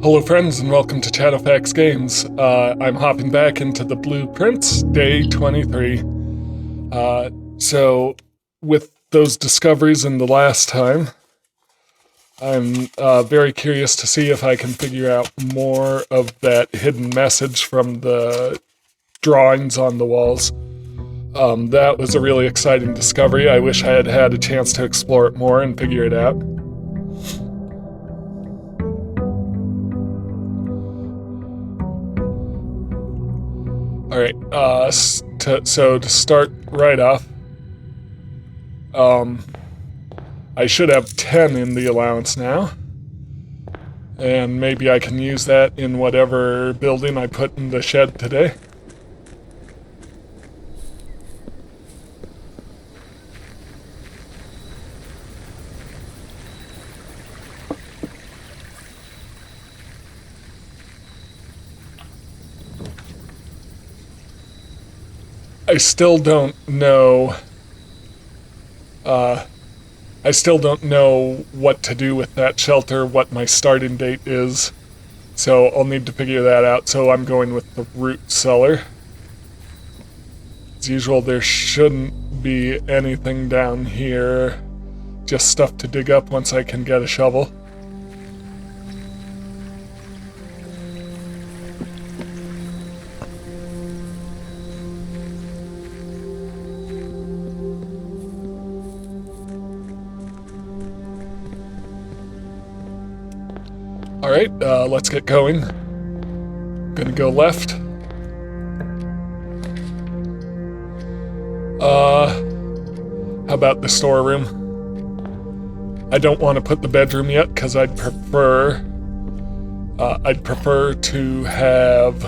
Hello friends and welcome to Chatterfax Games. I'm hopping back into the blueprints, day 23. So with those discoveries in the last time, I'm very curious to see if I can figure out more of that hidden message from the drawings on the walls. That was a really exciting discovery. I wish I had had a chance to explore it more and figure it out. Alright, so to start right off, I should have 10 in the allowance now. And maybe I can use that in whatever building I put in the shed today. I still don't know what to do with that shelter, what my starting date is. So I'll need to figure that out. So I'm going with the root cellar. As usual, there shouldn't be anything down here. Just stuff to dig up once I can get a shovel. Alright, let's get going. Gonna go left. How about the storeroom? I don't want to put the bedroom yet, because I'd prefer to have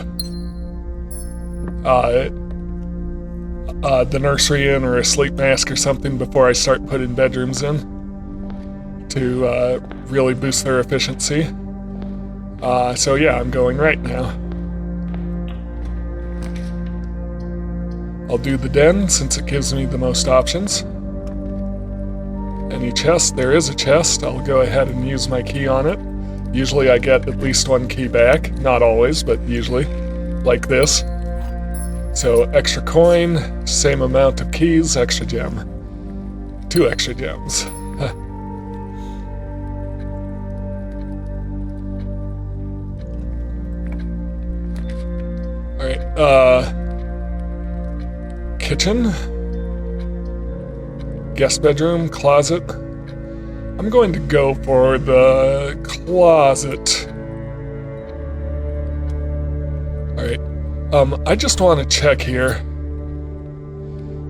the nursery in or a sleep mask or something before I start putting bedrooms in to really boost their efficiency. So yeah, I'm going right now. I'll do the den since it gives me the most options. Any chest? There is a chest. I'll go ahead and use my key on it. Usually I get at least one key back. Not always, but usually. Like this. So extra coin, same amount of keys, extra gem. 2 extra gems. Alright, kitchen, guest bedroom, closet. I'm going to go for the closet. Alright, I just want to check here.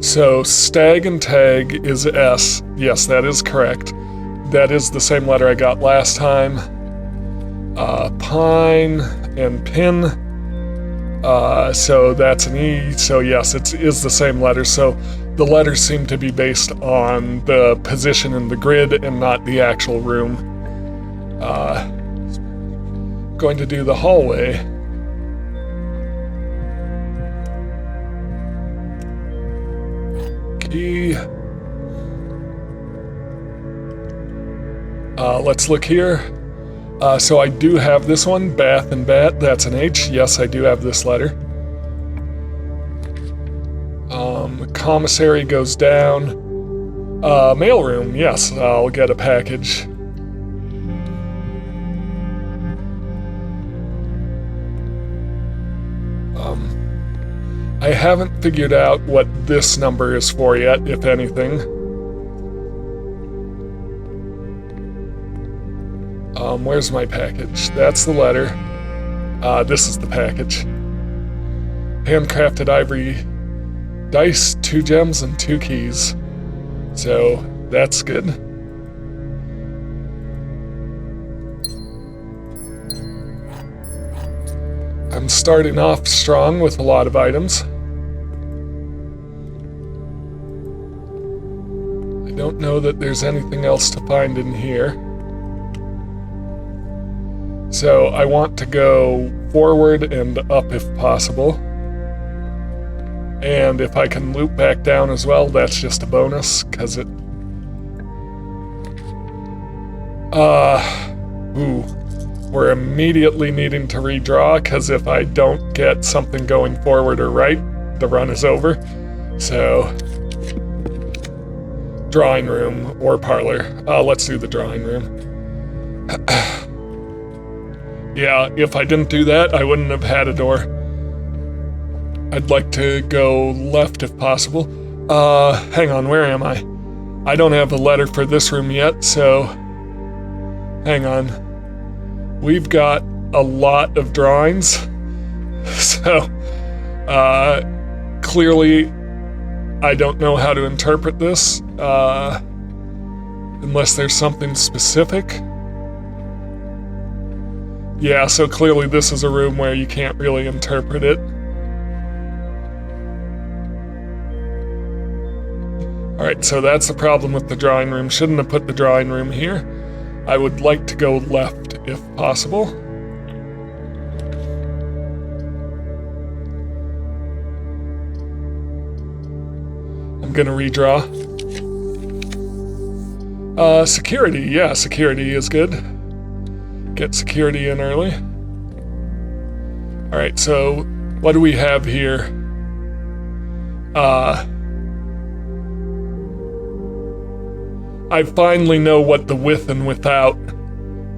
So, stag and tag is S. Yes, that is correct. That is the same letter I got last time. Pine and pin. So that's an E, so yes, it is the same letter. So the letters seem to be based on the position in the grid and not the actual room. Going to do the hallway. Key. Let's look here. So I do have this one, bath and bat, that's an H. Yes, I do have this letter. Commissary goes down. Mailroom, yes, I'll get a package. I haven't figured out what this number is for yet, if anything. Where's my package? That's the letter. This is the package. Handcrafted ivory dice, 2 gems, and 2 keys. So, that's good. I'm starting off strong with a lot of items. I don't know that there's anything else to find in here. So I want to go forward and up if possible. And if I can loop back down as well, that's just a bonus, because it... we're immediately needing to redraw, because if I don't get something going forward or right, the run is over. So, drawing room or parlor. Let's do the drawing room. Yeah, if I didn't do that, I wouldn't have had a door. I'd like to go left if possible. Hang on, where am I? I don't have a letter for this room yet, so hang on. We've got a lot of drawings, so clearly I don't know how to interpret this, unless there's something specific. Yeah, so clearly this is a room where you can't really interpret it. Alright, so that's the problem with the drawing room. Shouldn't have put the drawing room here. I would like to go left if possible. I'm gonna redraw. Security. Yeah, security is good. Get security in early. Alright, so what do we have here? I finally know what the with and without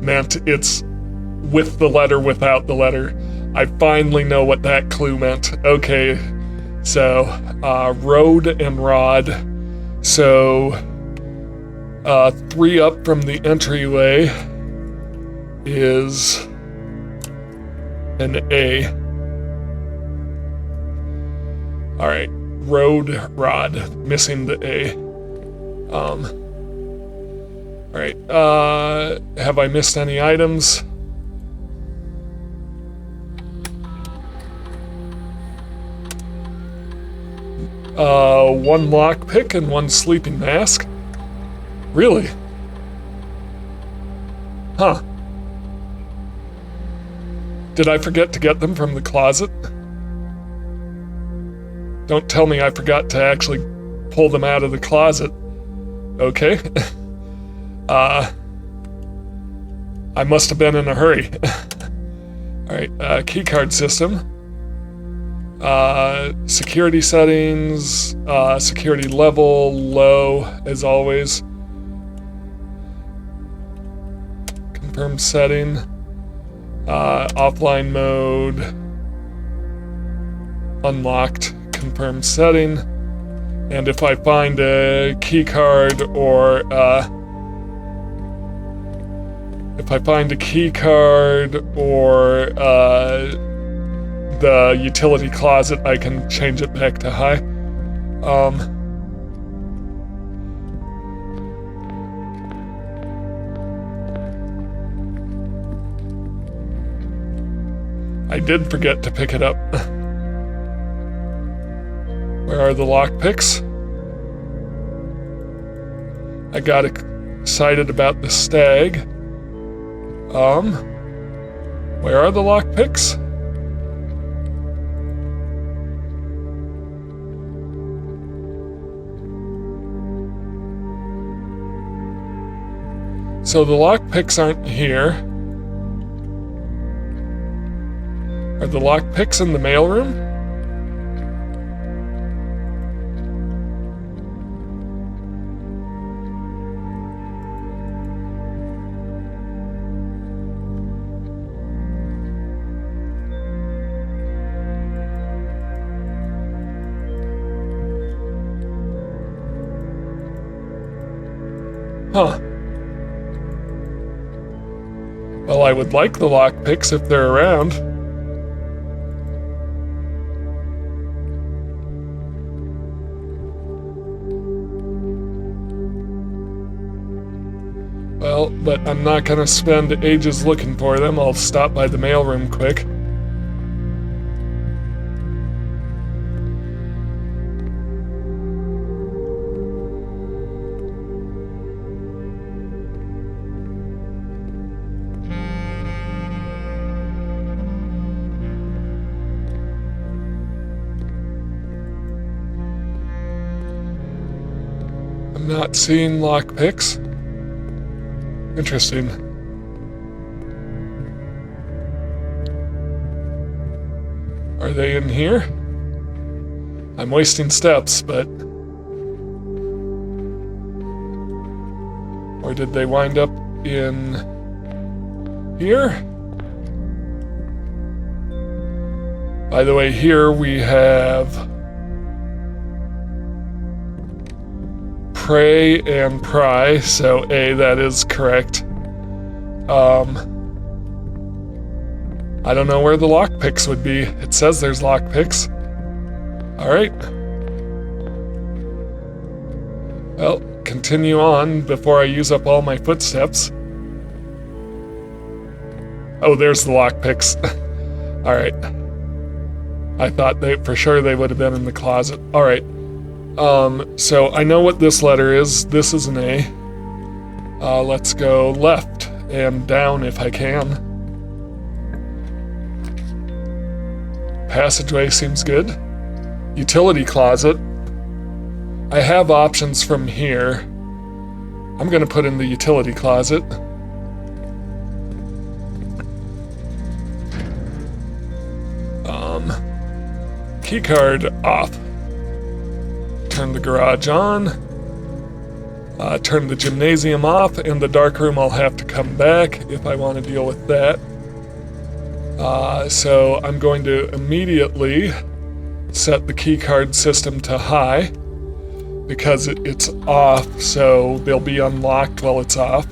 meant. It's with the letter, without the letter. I finally know what that clue meant. Okay, so road and rod. So 3 up from the entryway is an A. All right, road, rod, missing the A. All right, have I missed any items? One lockpick and 1 sleeping mask? Really? Huh. Did I forget to get them from the closet? Don't tell me I forgot to actually pull them out of the closet. Okay. I must have been in a hurry. Alright, keycard system. Security settings, security level, low, as always. Confirm setting. Offline mode. Unlocked. Confirm setting. And if I find a keycard or, the utility closet, I can change it back to high. I did forget to pick it up. Where are the lockpicks? I got excited about the stag. Where are the lockpicks? So the lockpicks aren't here. Are the lockpicks in the mailroom? Huh. Well, I would like the lockpicks if they're around. Well, but I'm not gonna spend ages looking for them. I'll stop by the mailroom quick. I'm not seeing lockpicks. Interesting. they in here? I'm wasting steps, but... Or did they wind up in here? By the way, here we have pray and pry, so A, that is correct. I don't know where the lockpicks would be. It says there's lockpicks. Alright. Well, continue on before I use up all my footsteps. Oh, there's the lockpicks. Alright. I thought for sure they would have been in the closet. Alright. So I know what this letter is. This is an A. Let's go left and down if I can. Passageway seems good. Utility closet. I have options from here. I'm gonna put in the utility closet. Keycard off. Turn the garage on. Turn the gymnasium off, and the dark room I'll have to come back if I want to deal with that. So I'm going to immediately set the keycard system to high because it's off, so they'll be unlocked while it's off.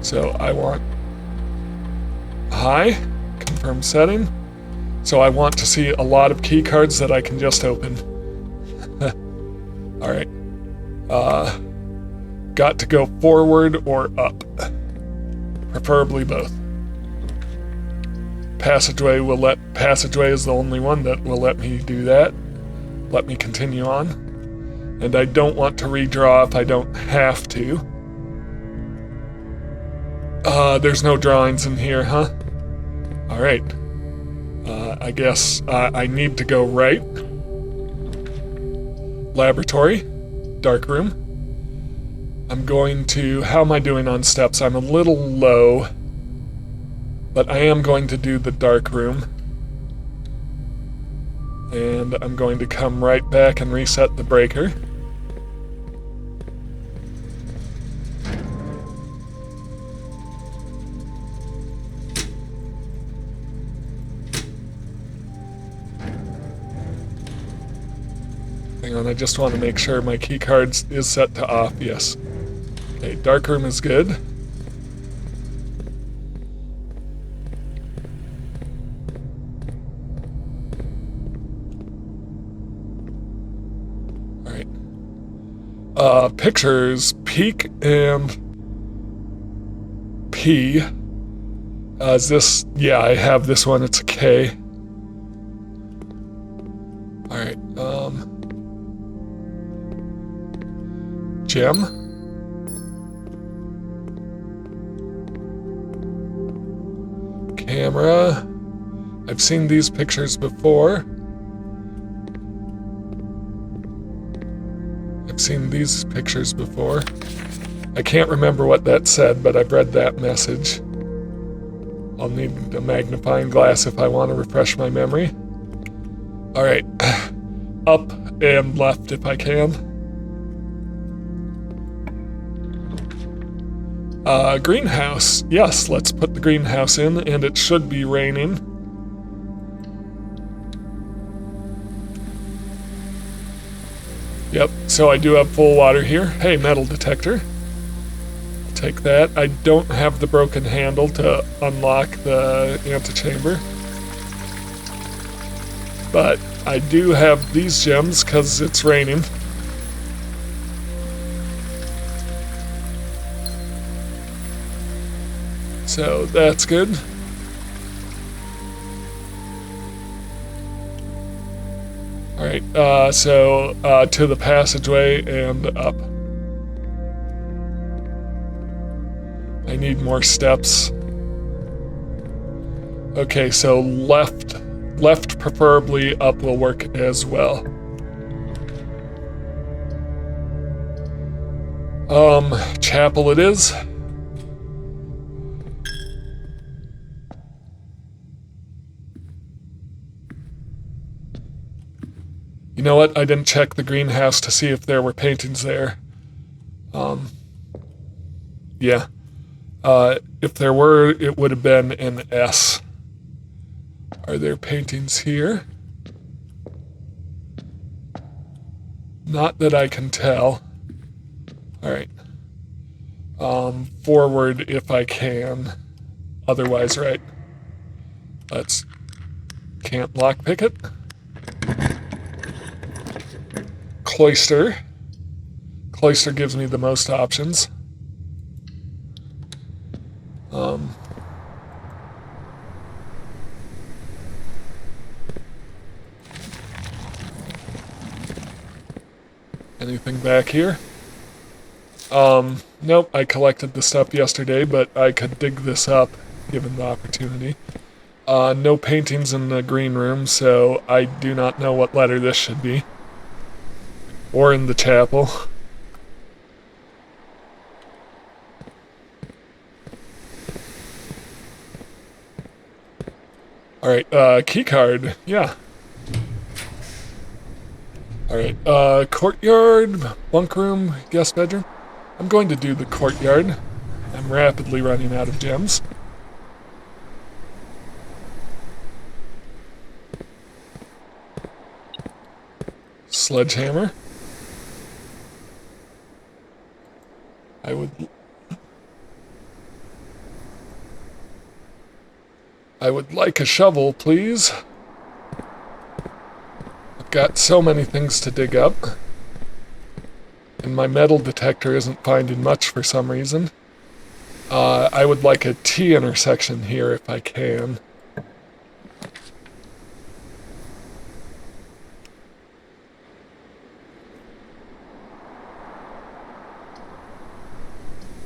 So I want high, confirm setting. So I want to see a lot of keycards that I can just open. Alright. Got to go forward or up. Preferably both. Passageway is the only one that will let me do that. Let me continue on. And I don't want to redraw if I don't have to. There's no drawings in here, huh? Alright. I guess I need to go right. Laboratory. Dark room. I'm going to... How am I doing on steps? I'm a little low. But I am going to do the dark room. And I'm going to come right back and reset the breaker. Hang on, I just want to make sure my keycard is set to off. Yes. Okay, dark room is good. Alright. Pictures, peek and P. Is this... Yeah, I have this one. It's a K. Alright, gem. Camera. I've seen these pictures before. I can't remember what that said, but I've read that message. I'll need a magnifying glass if I want to refresh my memory. Alright. Up and left if I can. Greenhouse. Yes, let's put the greenhouse in, and it should be raining. Yep, so I do have full water here. Hey, metal detector. I'll take that. I don't have the broken handle to unlock the antechamber. But I do have these gems because it's raining. So that's good. Alright, so to the passageway and up. I need more steps. Okay, so left preferably, up will work as well. Chapel it is. You know what? I didn't check the greenhouse to see if there were paintings there. Yeah. If there were, it would have been an S. Are there paintings here? Not that I can tell. Alright. Forward if I can. Otherwise, right. Let's... Can't lockpick it. Cloister. Cloister gives me the most options. Anything back here? Nope, I collected the stuff yesterday, but I could dig this up, given the opportunity. No paintings in the green room, so I do not know what letter this should be. Or in the chapel. Alright, key card, yeah. Alright, courtyard, bunk room, guest bedroom. I'm going to do the courtyard. I'm rapidly running out of gems. Sledgehammer. I would like a shovel, please. I've got so many things to dig up. And my metal detector isn't finding much for some reason. I would like a T intersection here if I can.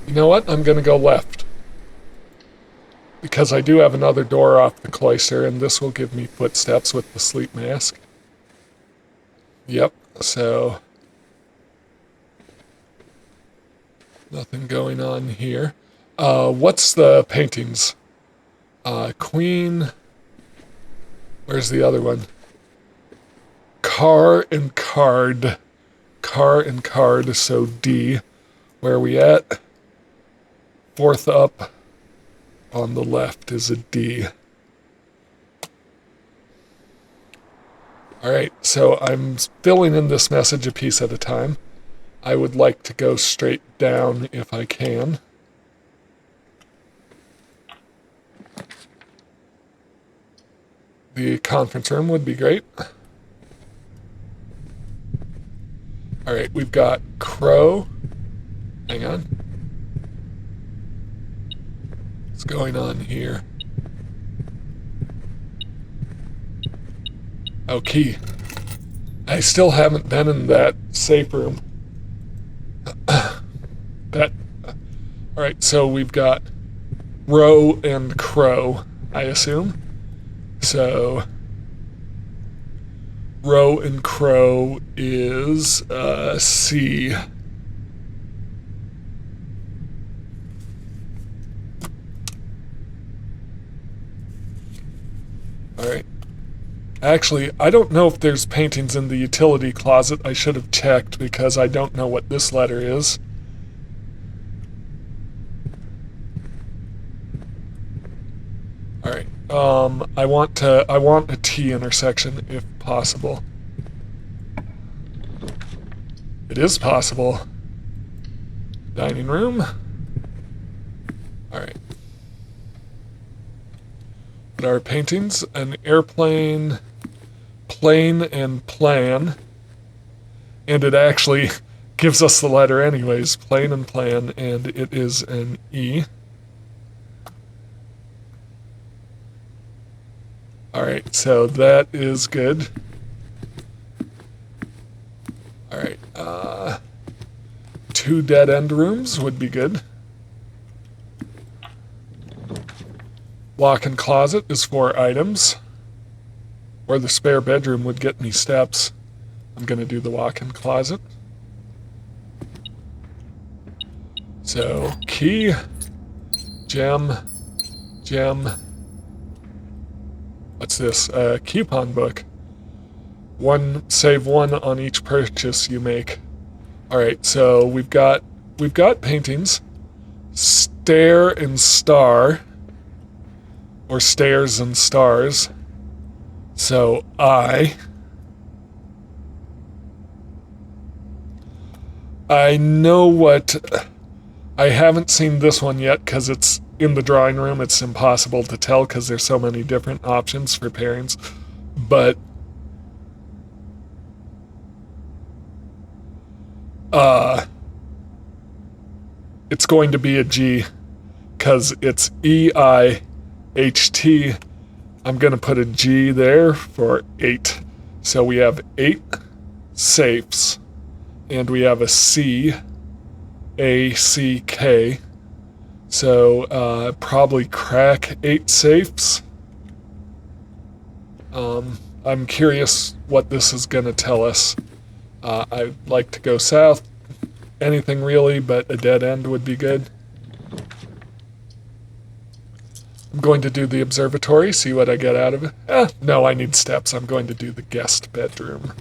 You know what? I'm going to go left. Because I do have another door off the cloister, and this will give me footsteps with the sleep mask. Yep, so... Nothing going on here. What's the paintings? Queen... Where's the other one? Car and card. Car and card, so D. Where are we at? Fourth up on the left is a D. Alright, so I'm filling in this message a piece at a time. I would like to go straight down if I can. The conference room would be great. Alright, we've got Crow. Hang on. What's going on here? Oh, key. I still haven't been in that safe room. Alright, so we've got Row and Crow, I assume. So, Row and Crow is C. Alright. Actually, I don't know if there's paintings in the utility closet. I should have checked because I don't know what this letter is. Alright. I want a T intersection if possible. It is possible. Dining room. Alright. What are paintings? An airplane, plane, and plan. And it actually gives us the letter anyways. Plane and plan, and it is an E. Alright, so that is good. Alright, 2 dead-end rooms would be good. Walk-in closet is 4 items. Or the spare bedroom would get me steps. I'm going to do the walk-in closet. So, key, gem. What's this? Coupon book. Save one on each purchase you make. Alright, so we've got paintings. Stare and star. Or stairs and stars. So I know what... I haven't seen this one yet because it's in the drawing room. It's impossible to tell because there's so many different options for pairings. But it's going to be a G because it's EIHT. I'm going to put a G there for 8. So we have 8 safes, and we have a C, ACK. So probably crack 8 safes. I'm curious what this is going to tell us. I'd like to go south. Anything really, but a dead end would be good. I'm going to do the observatory, see what I get out of it. No, I need steps. I'm going to do the guest bedroom.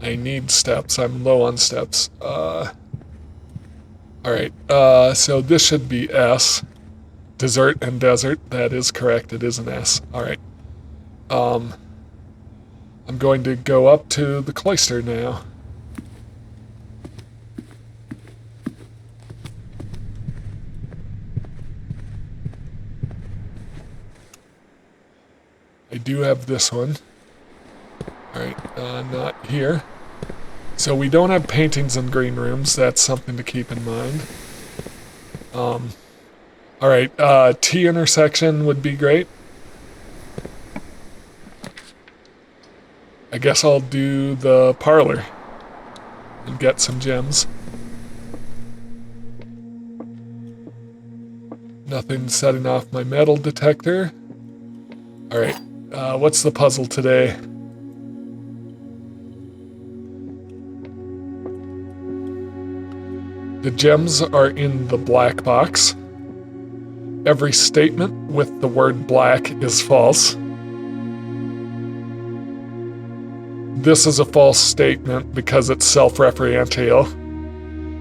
I need steps. I'm low on steps. Alright, so this should be S. Dessert and desert. That is correct. It is an S. Alright. I'm going to go up to the cloister now. I do have this one. Alright, not here. So we don't have paintings in green rooms. That's something to keep in mind. Alright, T intersection would be great. I guess I'll do the parlor and get some gems. Nothing setting off my metal detector. Alright, what's the puzzle today? The gems are in the black box. Every statement with the word black is false. This is a false statement because it's self-referential.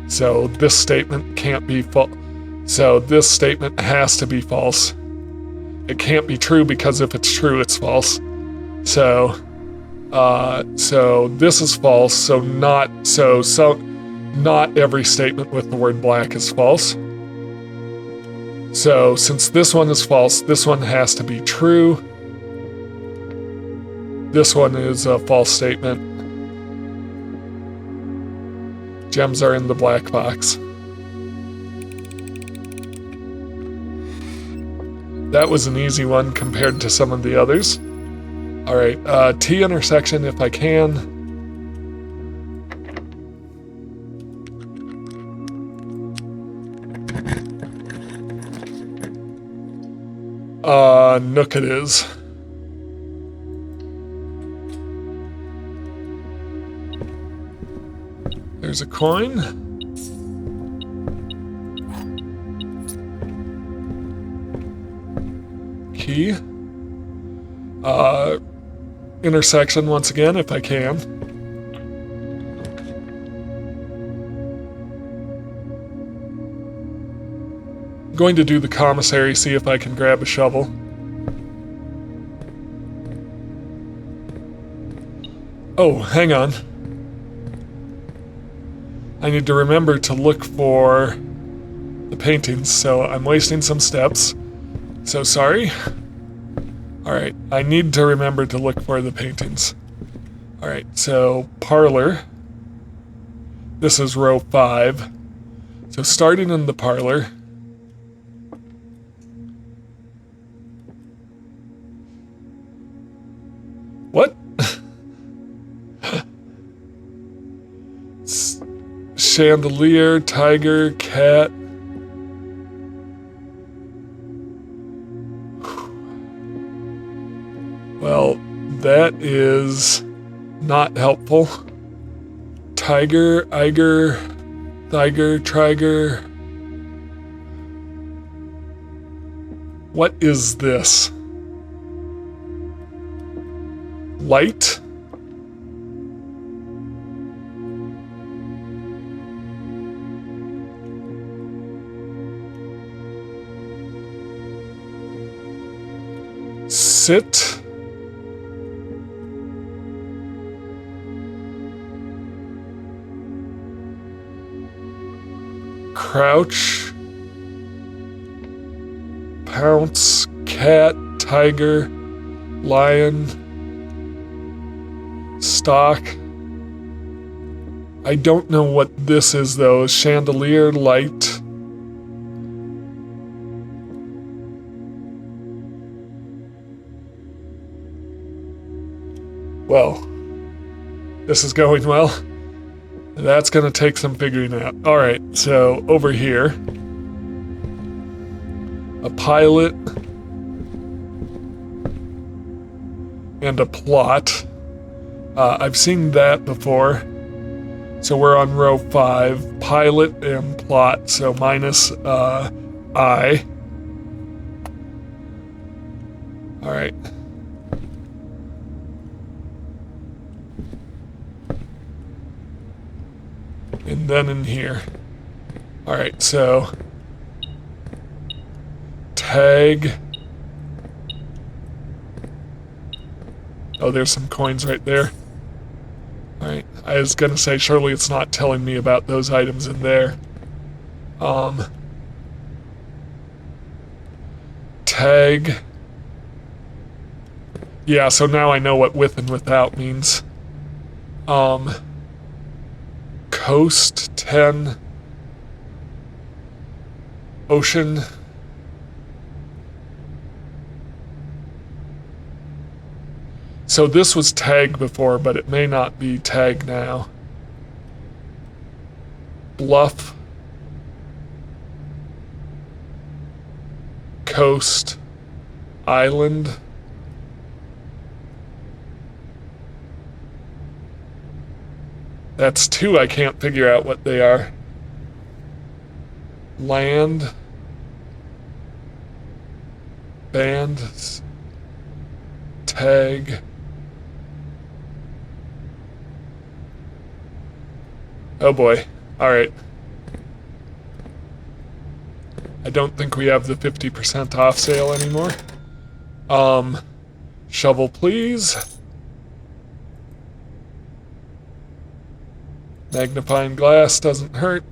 So this statement can't be false. So this statement has to be false. It can't be true because if it's true, it's false. So this is false. So not every statement with the word black is false. So since this one is false, this one has to be true. This one is a false statement. Gems are in the black box. That was an easy one compared to some of the others. Alright, T intersection if I can. Nook it is. There's a coin. Key. Intersection once again, if I can. I'm going to do the commissary, see if I can grab a shovel. Oh, hang on. I need to remember to look for the paintings, so I'm wasting some steps. So sorry. Alright, I need to remember to look for the paintings. Alright, so parlor. This is row 5. So starting in the parlor. What? Chandelier, tiger, cat. Well, that is not helpful. Tiger, Iger, Thiger, Triger. What is this? light. Sit. Crouch. Pounce. Cat. Tiger. Lion. Stalk. I don't know what this is though. Chandelier. Light. Well, this is going well. That's going to take some figuring out. All right, so over here, a pilot and a plot. I've seen that before. So we're on row 5, pilot and plot, so minus I. All right. And then in here. All right, so tag. Oh, there's some coins right there. All right, I was gonna say surely it's not telling me about those items in there. Tag. Yeah, so now I know what with and without means. Coast 10. Ocean. So this was tag before, but it may not be tag now. Bluff. Coast. Island. That's 2, I can't figure out what they are. Land. Band. Tag. Oh boy. Alright. I don't think we have the 50% off sale anymore. Shovel please. Magnifying glass doesn't hurt.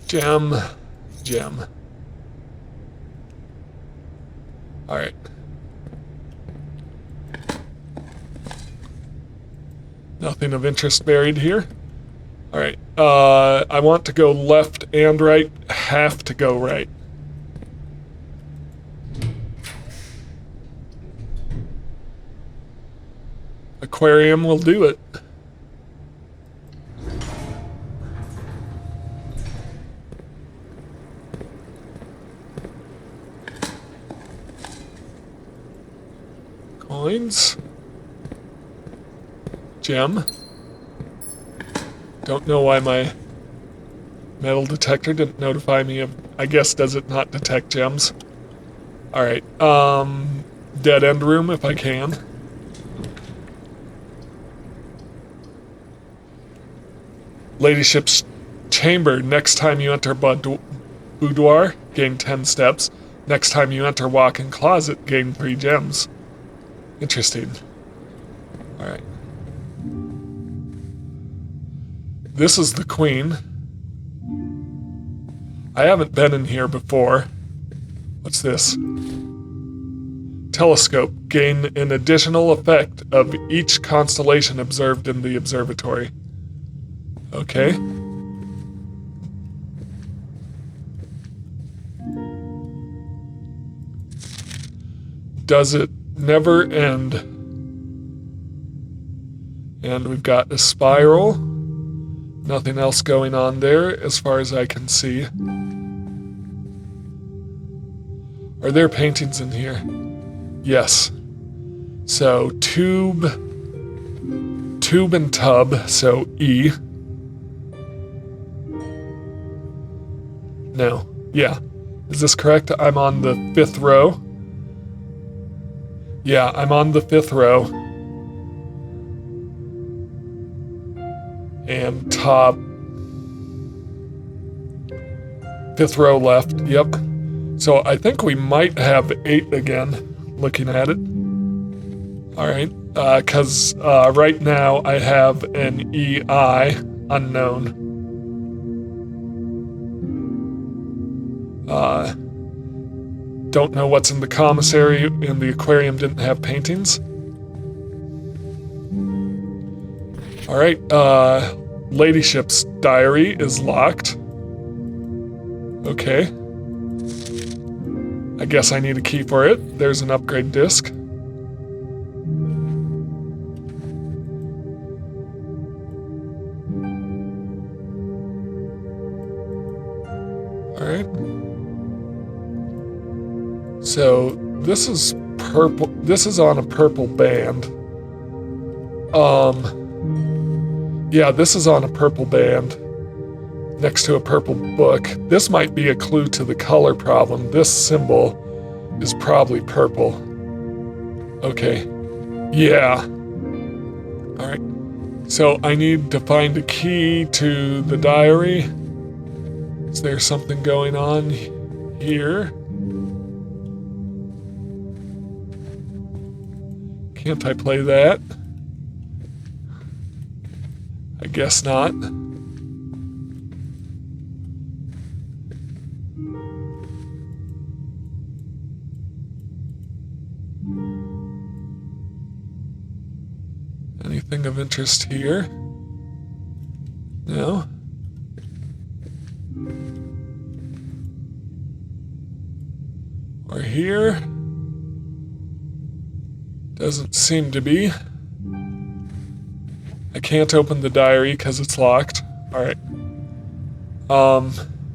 Gem. Gem. Alright. Nothing of interest buried here. Alright. I want to go left and right. Have to go right. Aquarium will do it. Coins. Gem. Don't know why my metal detector didn't notify me of... I guess does it not detect gems? Alright, dead end room if I can. Ladyship's chamber. Next time you enter boudoir, gain 10 steps. Next time you enter walk-in closet, gain 3 gems. Interesting. Alright. This is the queen. I haven't been in here before. What's this? Telescope. Gain an additional effect of each constellation observed in the observatory. Okay. Does it never end? And we've got a spiral. Nothing else going on there as far as I can see. Are there paintings in here? Yes. So tube and tub, so E. No. Yeah. Is this correct? I'm on the 5th row. Yeah, I'm on the 5th row. And top. 5th row left, yep. So I think we might have 8 again, looking at it. Alright, because right now I have an EI, unknown. Don't know what's in the commissary, and the aquarium didn't have paintings. Alright, Ladyship's diary is locked. Okay. I guess I need a key for it. There's an upgrade disc. Alright. So, this is purple. This is on a purple band. Yeah, this is on a purple band next to a purple book. This might be a clue to the color problem. This symbol is probably purple. Okay. Yeah. Alright. So I need to find a key to the diary. Is there something going on here? Can't I play that? I guess not. Anything of interest here? No? Or here? Doesn't seem to be. I can't open the diary because it's locked. Alright.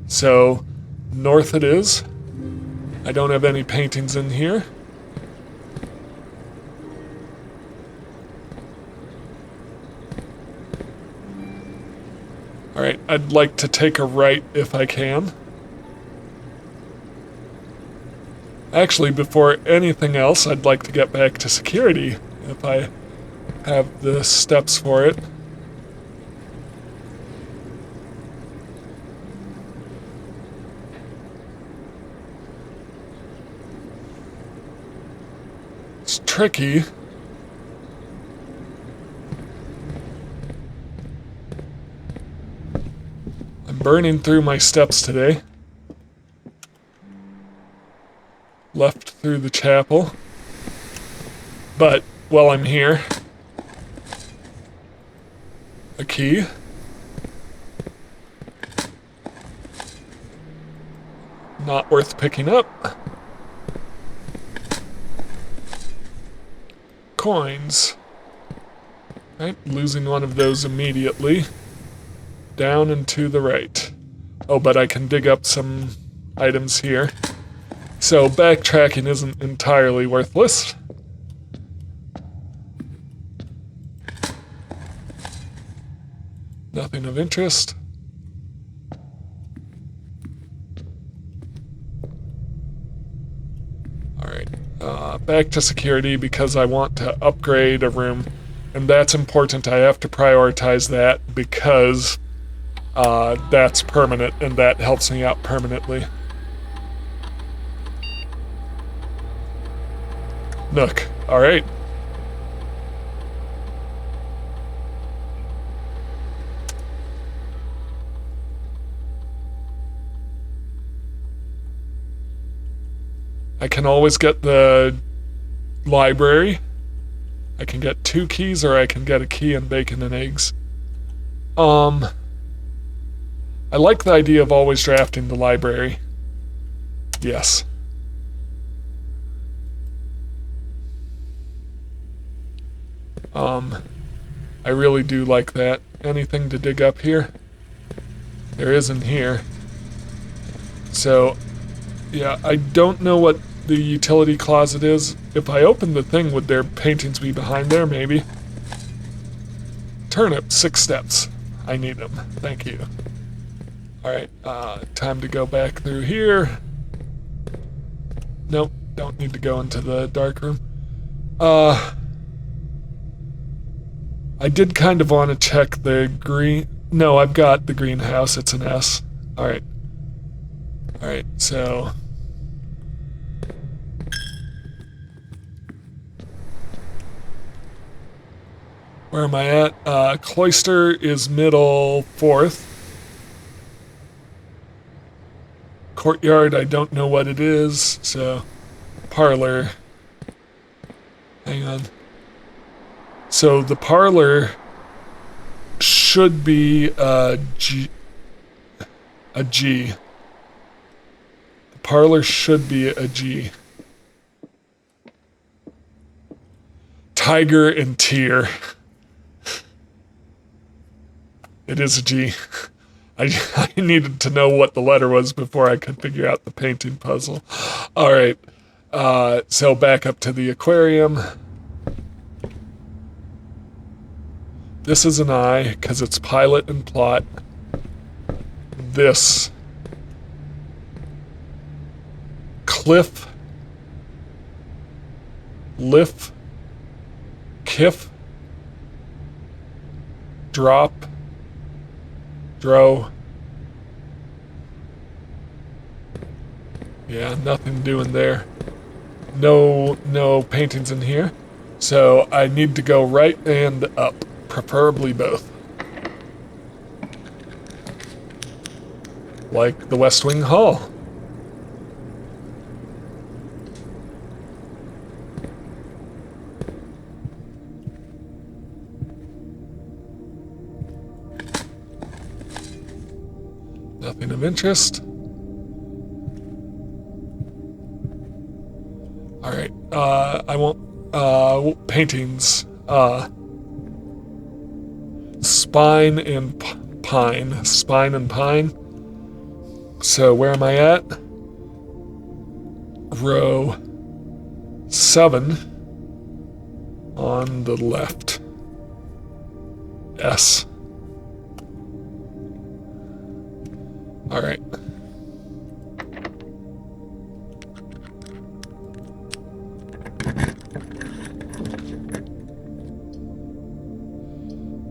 So north it is. I don't have any paintings in here. Alright, I'd like to take a right if I can. Actually, before anything else, I'd like to get back to security if I have the steps for it. It's tricky. I'm burning through my steps today. Left through the chapel. But while I'm here, a key. Not worth picking up. Coins. Right, losing one of those immediately. Down and to the right. Oh, but I can dig up some items here. So backtracking isn't entirely worthless. Nothing of interest. Alright, back to security because I want to upgrade a room. And that's important. I have to prioritize that because that's permanent and that helps me out permanently. Nook. Alright. I can always get the library. I can get 2 keys or I can get a key and bacon and eggs. I like the idea of always drafting the library. Yes. I really do like that. Anything to dig up here? There isn't here. So, yeah, I don't know what the utility closet is. If I open the thing, would there paintings be behind there? Maybe. Turnip, 6 steps. I need them. Thank you. Alright, time to go back through here. Nope, don't need to go into the dark room. I did kind of want to check the green... No, I've got the greenhouse. It's an S. Alright. Alright, so... Where am I at? Cloister is middle 4th. Courtyard, I don't know what it is, so... Parlor. Hang on. So the parlor should be a G. The parlor should be a G. Tiger and Tear. It is a G. I needed to know what the letter was before I could figure out the painting puzzle. All right. So back up to the aquarium. This is an I, because it's pilot and plot. This. Cliff. Lift. Kiff. Drop. Dro. Yeah, nothing doing there. No paintings in here. So I need to go right and up, preferably both. Like the West Wing Hall. Nothing of interest. Alright, I want, paintings, spine and pine. Spine and pine. So where am I at? Row 7 on the left. S. Alright.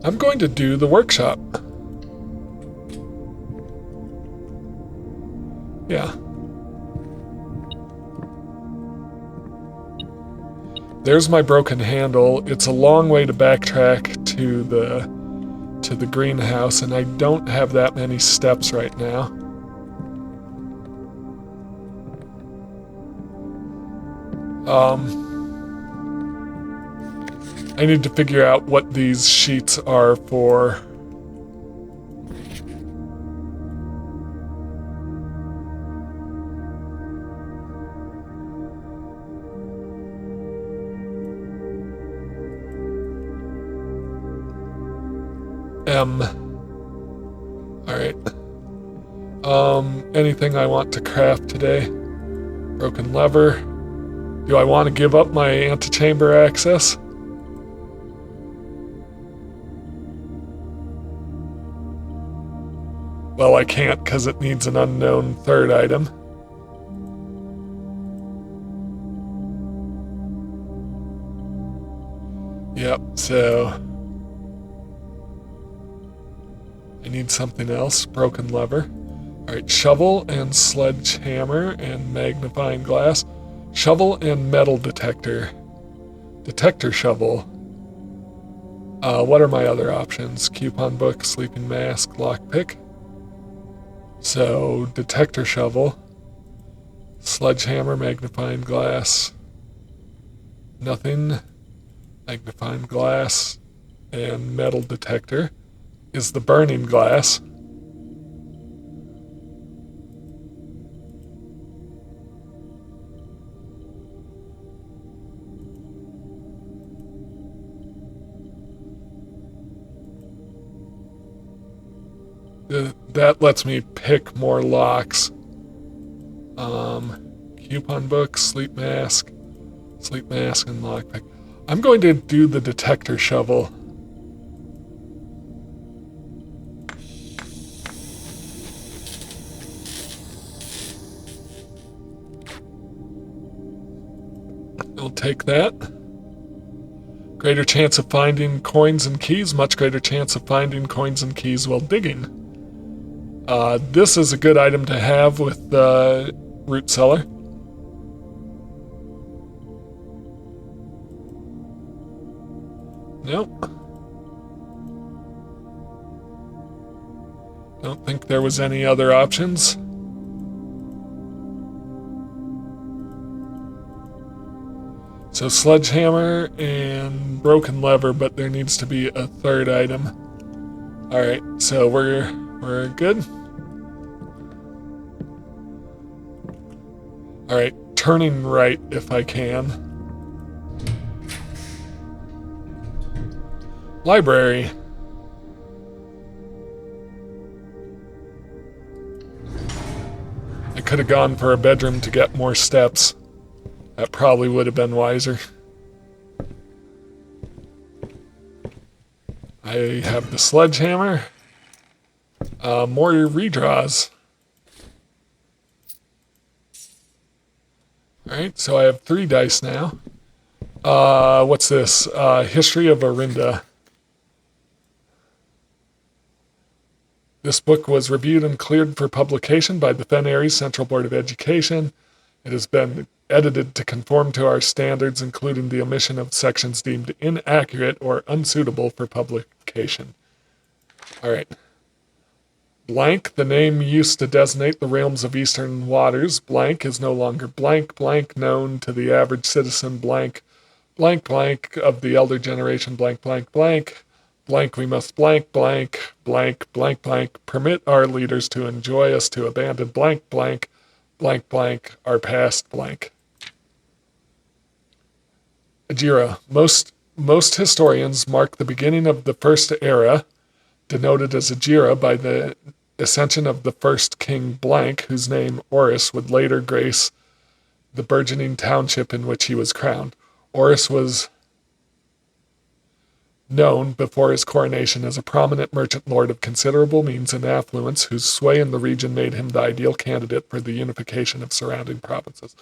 I'm going to do the workshop. Yeah. There's my broken handle. It's a long way to backtrack to the greenhouse, and I don't have that many steps right now. I need to figure out what these sheets are for. M. Alright. Anything I want to craft today? Broken lever. Do I want to give up my antechamber access? Well, I can't because it needs an unknown third item. Yep, so I need something else. Broken lever. Alright, shovel and sledgehammer and magnifying glass. Shovel and metal detector. Detector shovel. What are my other options? Coupon book, sleeping mask, lockpick. So, detector shovel. Sledgehammer, magnifying glass. Nothing. Magnifying glass. And metal detector is the burning glass. That lets me pick more locks. Coupon book, sleep mask, and lockpick. I'm going to do the detector shovel. I'll take that. Greater chance of finding coins and keys, much greater chance of finding coins and keys while digging. This is a good item to have with the root cellar. Nope. Don't think there was any other options. So sledgehammer and broken lever, but there needs to be a third item. Alright, so we're good. Alright, turning right if I can. Library. I could have gone for a bedroom to get more steps. That probably would have been wiser. I have the sledgehammer. More redraws. Alright, so I have 3 dice now. What's this? History of Orindia. This book was reviewed and cleared for publication by the Fen Aries Central Board of Education. It has been edited to conform to our standards, including the omission of sections deemed inaccurate or unsuitable for publication. All right. Blank, the name used to designate the realms of eastern waters. Blank is no longer blank. Blank, known to the average citizen. Blank, blank, blank of the elder generation. Blank, blank, blank. Blank, we must blank, blank, blank, blank, blank. Permit our leaders to enjoy us to abandon blank, blank, blank, blank, our past blank. Ajira. Most historians mark the beginning of the first era, denoted as Ajira, by the ascension of the first king blank, whose name, Oris, would later grace the burgeoning township in which he was crowned. Oris was known before his coronation as a prominent merchant lord of considerable means and affluence, whose sway in the region made him the ideal candidate for the unification of surrounding provinces.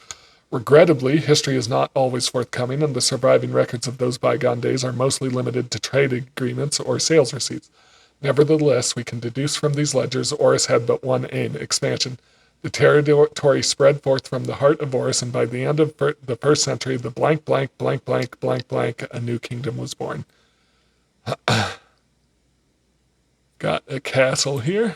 Regrettably, history is not always forthcoming, and the surviving records of those bygone days are mostly limited to trade agreements or sales receipts. Nevertheless, we can deduce from these ledgers Oris had but one aim: expansion. The territory spread forth from the heart of Oris, and by the end of the first century, the blank, blank, blank, blank, blank, blank, a new kingdom was born. Got a castle here.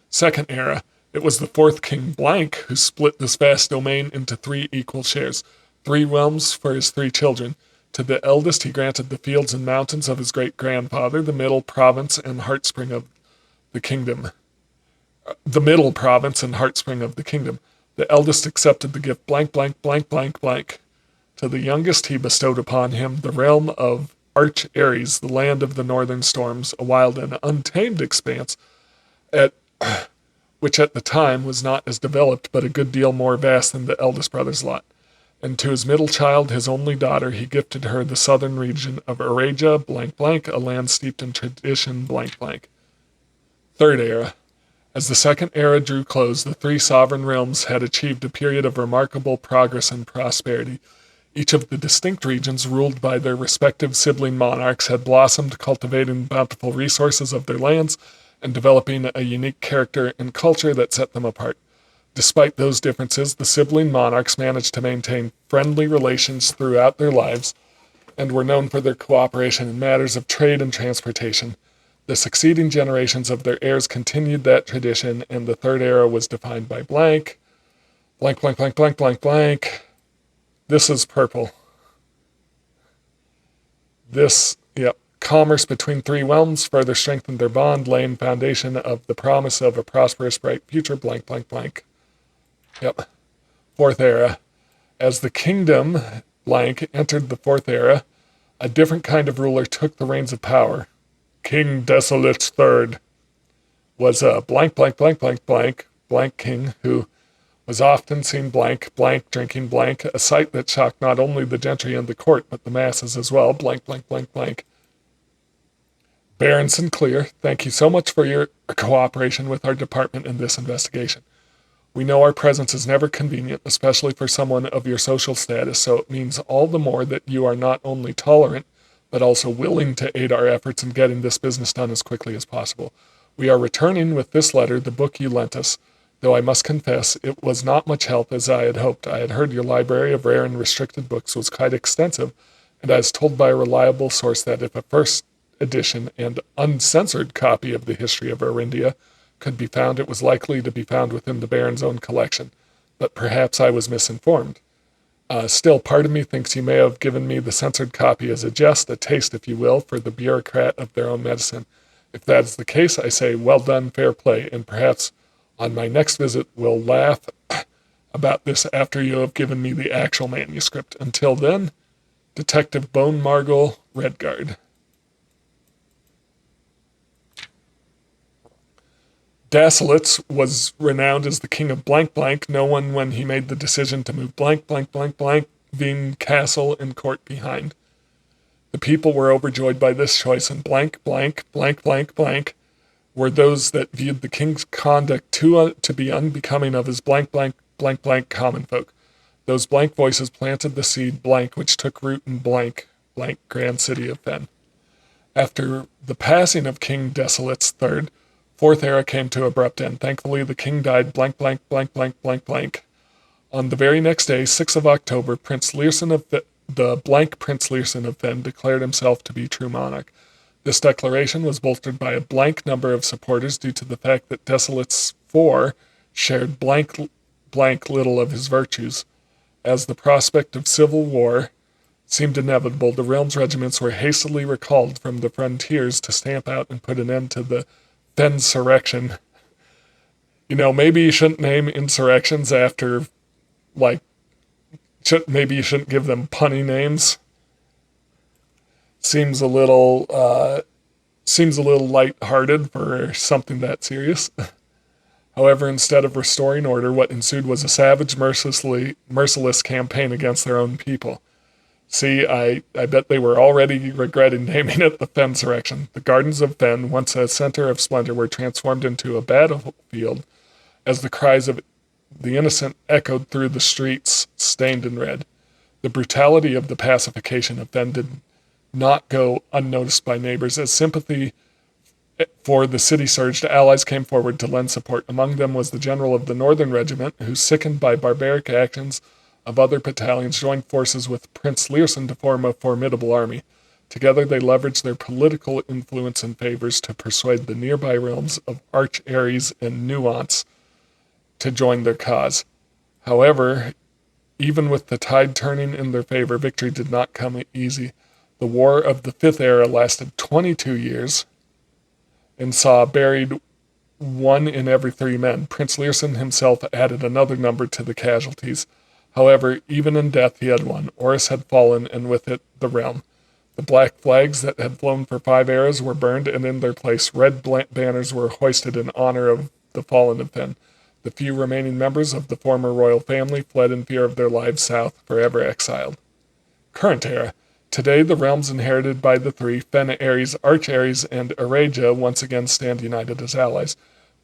Second era. It was the fourth king blank who split this vast domain into 3 equal shares, 3 realms for his 3 children. To the eldest he granted the fields and mountains of his great-grandfather, the middle province and heartspring of the kingdom. The middle province and heartspring of the kingdom. The eldest accepted the gift blank, blank, blank, blank, blank. To the youngest he bestowed upon him the realm of Arch Aries, the land of the northern storms, a wild and untamed expanse, which at the time was not as developed, but a good deal more vast than the eldest brother's lot. And to his middle child, his only daughter, he gifted her the southern region of Orindia, blank, blank, a land steeped in tradition, blank, blank. Third era. As the second era drew close, the 3 sovereign realms had achieved a period of remarkable progress and prosperity. Each of the distinct regions, ruled by their respective sibling monarchs, had blossomed, cultivating the bountiful resources of their lands and developing a unique character and culture that set them apart. Despite those differences, the sibling monarchs managed to maintain friendly relations throughout their lives and were known for their cooperation in matters of trade and transportation. The succeeding generations of their heirs continued that tradition, and the third era was defined by blank, blank, blank, blank, blank, blank, blank. This is purple. This, yep. Commerce between 3 realms further strengthened their bond, laying foundation of the promise of a prosperous, bright future, blank, blank, blank. Yep. Fourth era. As the kingdom, blank, entered the fourth era, a different kind of ruler took the reins of power. King Desolate's third was a blank, blank, blank, blank, blank, blank king who was often seen blank, blank, drinking blank, a sight that shocked not only the gentry and the court, but the masses as well, blank, blank, blank, blank. Baron Sinclair, thank you so much for your cooperation with our department in this investigation. We know our presence is never convenient, especially for someone of your social status, so it means all the more that you are not only tolerant, but also willing to aid our efforts in getting this business done as quickly as possible. We are returning with this letter the book you lent us, though I must confess it was not much help as I had hoped. I had heard your library of rare and restricted books was quite extensive, and I was told by a reliable source that if a first edition and uncensored copy of the history of Orindia could be found, it was likely to be found within the Baron's own collection. But perhaps I was misinformed. Still, part of me thinks you may have given me the censored copy as a jest, a taste, if you will, for the bureaucrat of their own medicine. If that is the case, I say, well done, fair play, and perhaps on my next visit we'll laugh about this after you have given me the actual manuscript. Until then, Detective Bone Margle, Redguard. Dasselitz was renowned as the king of blank blank, no one when he made the decision to move blank blank blank blank Veen castle and court behind. The people were overjoyed by this choice, and blank blank blank blank blank were those that viewed the king's conduct to be unbecoming of his blank blank blank blank common folk. Those blank voices planted the seed blank, which took root in blank blank grand city of Fen. After the passing of King Desolit's third, fourth era came to abrupt end. Thankfully, the king died blank blank blank blank blank blank. On the very next day, 6th of October, Prince Learson of the blank Prince Learson of Fen declared himself to be true monarch. This declaration was bolstered by a blank number of supporters due to the fact that Desolit's four shared blank little of his virtues. As the prospect of civil war seemed inevitable, the realm's regiments were hastily recalled from the frontiers to stamp out and put an end to the Fensurrection. You know, maybe you shouldn't name insurrections after, maybe you shouldn't give them punny names. Seems a little light-hearted for something that serious. However, instead of restoring order, what ensued was a savage, merciless campaign against their own people. See, I bet they were already regretting naming it the Fensurrection. The gardens of Fen, once a center of splendor, were transformed into a battlefield as the cries of the innocent echoed through the streets stained in red. The brutality of the pacification of Fen did not go unnoticed by neighbors. As sympathy for the city surged, allies came forward to lend support. Among them was the general of the Northern Regiment, who, sickened by barbaric actions of other battalions, joined forces with Prince Learson to form a formidable army. Together they leveraged their political influence and favors to persuade the nearby realms of Arch Ares and Nuance to join their cause. However, even with the tide turning in their favor, victory did not come easy. The War of the Fifth Era lasted 22 years and saw buried 1 in every 3 men. Prince Learson himself added another number to the casualties. However, even in death he had won. Oris had fallen, and with it the realm. The black flags that had flown for 5 eras were burned, and in their place red banners were hoisted in honor of the fallen of Fen. The few remaining members of the former royal family fled in fear of their lives south, forever exiled. Current era. Today, the realms inherited by the three, Fen Ares, Arch Ares, and Araja, once again stand united as allies.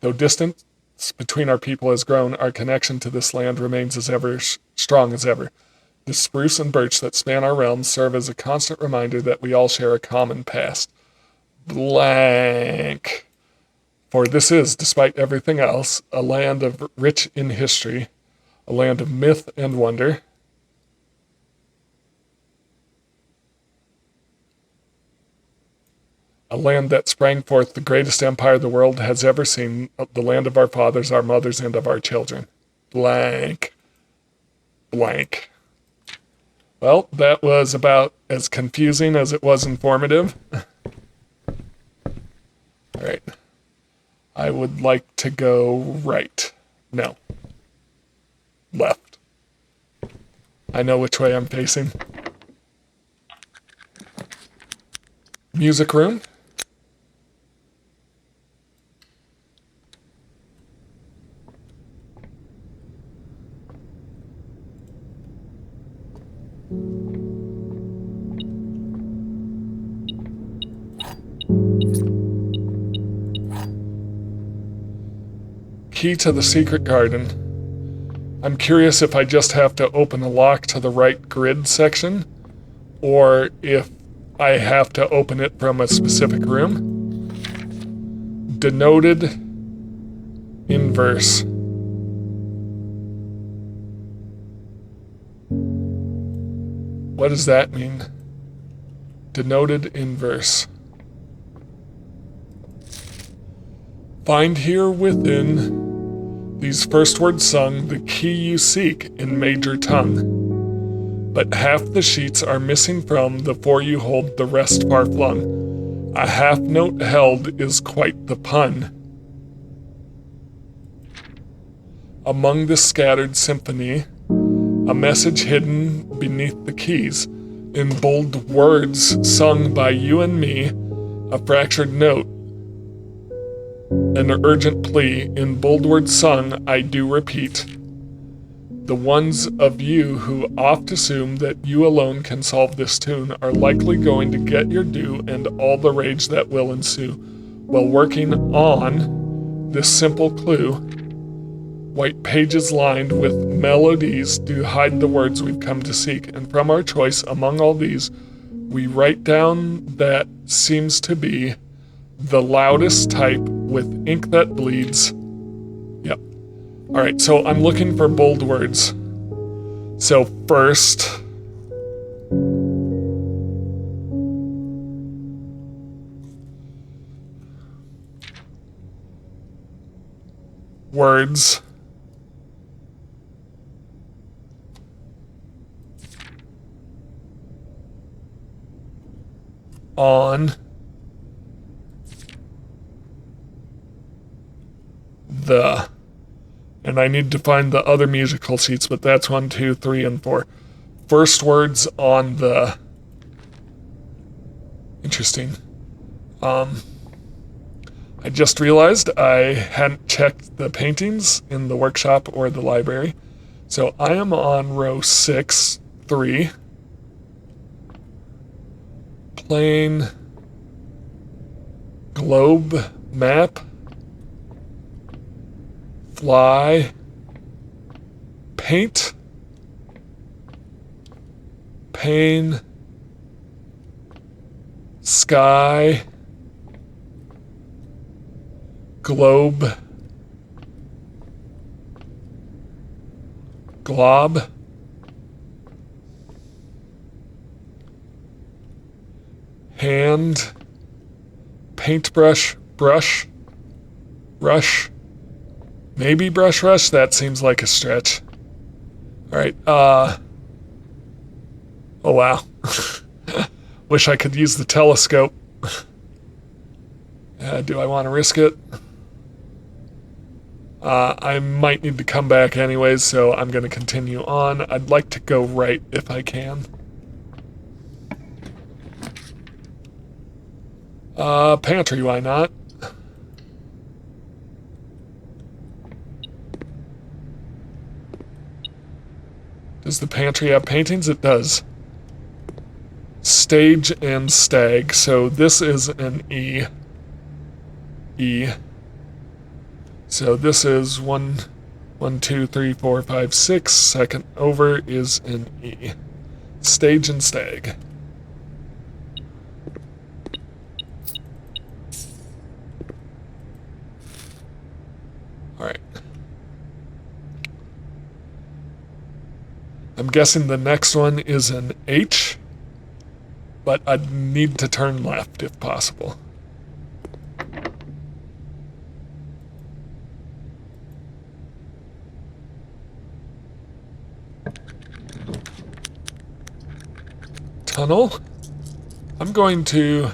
Though distance between our people has grown, our connection to this land remains as ever strong as ever. The spruce and birch that span our realms serve as a constant reminder that we all share a common past. Blank. For this is, despite everything else, a land rich in history, a land of myth and wonder. A land that sprang forth the greatest empire the world has ever seen, the land of our fathers, our mothers, and of our children. Blank. Blank. Well, that was about as confusing as it was informative. All right. I would like to go right. No. Left. I know which way I'm facing. Music room. Key to the secret garden. I'm curious if I just have to open a lock to the right grid section, or if I have to open it from a specific room. Denoted inverse. What does that mean? Denoted inverse. Find here within these first words sung the key you seek in major tongue. But half the sheets are missing from the four you hold, the rest far flung. A half note held is quite the pun. Among the scattered symphony, a message hidden beneath the keys, in bold words sung by you and me, a fractured note, an urgent plea, in bold words sung, I do repeat. The ones of you who oft assume that you alone can solve this tune are likely going to get your due and all the rage that will ensue. While working on this simple clue, white pages lined with melodies do hide the words we've come to seek, and from our choice among all these, we write down that seems to be the loudest type with ink that bleeds. Yep. All right, so I'm looking for bold words. So first, words. On the, and I need to find the other musical seats, but that's 1, 2, 3, and 4. First words on the. Interesting. I just realized I hadn't checked the paintings in the workshop or the library. So I am on row 6, 3. Plain globe map, fly, paint, pane, sky, globe, glob, hand, paintbrush, brush, rush, maybe brush rush, that seems like a stretch. Alright, oh wow. Wish I could use the telescope. Do I want to risk it? I might need to come back anyways, so I'm going to continue on. I'd like to go right if I can. Pantry, why not? Does the pantry have paintings? It does. Stage and stag. So this is an E. E. So this is 1, 2, 3, 4, 5, 6. Second over is an E. Stage and stag. Alright. I'm guessing the next one is an H, but I'd need to turn left if possible. Tunnel. I'm going to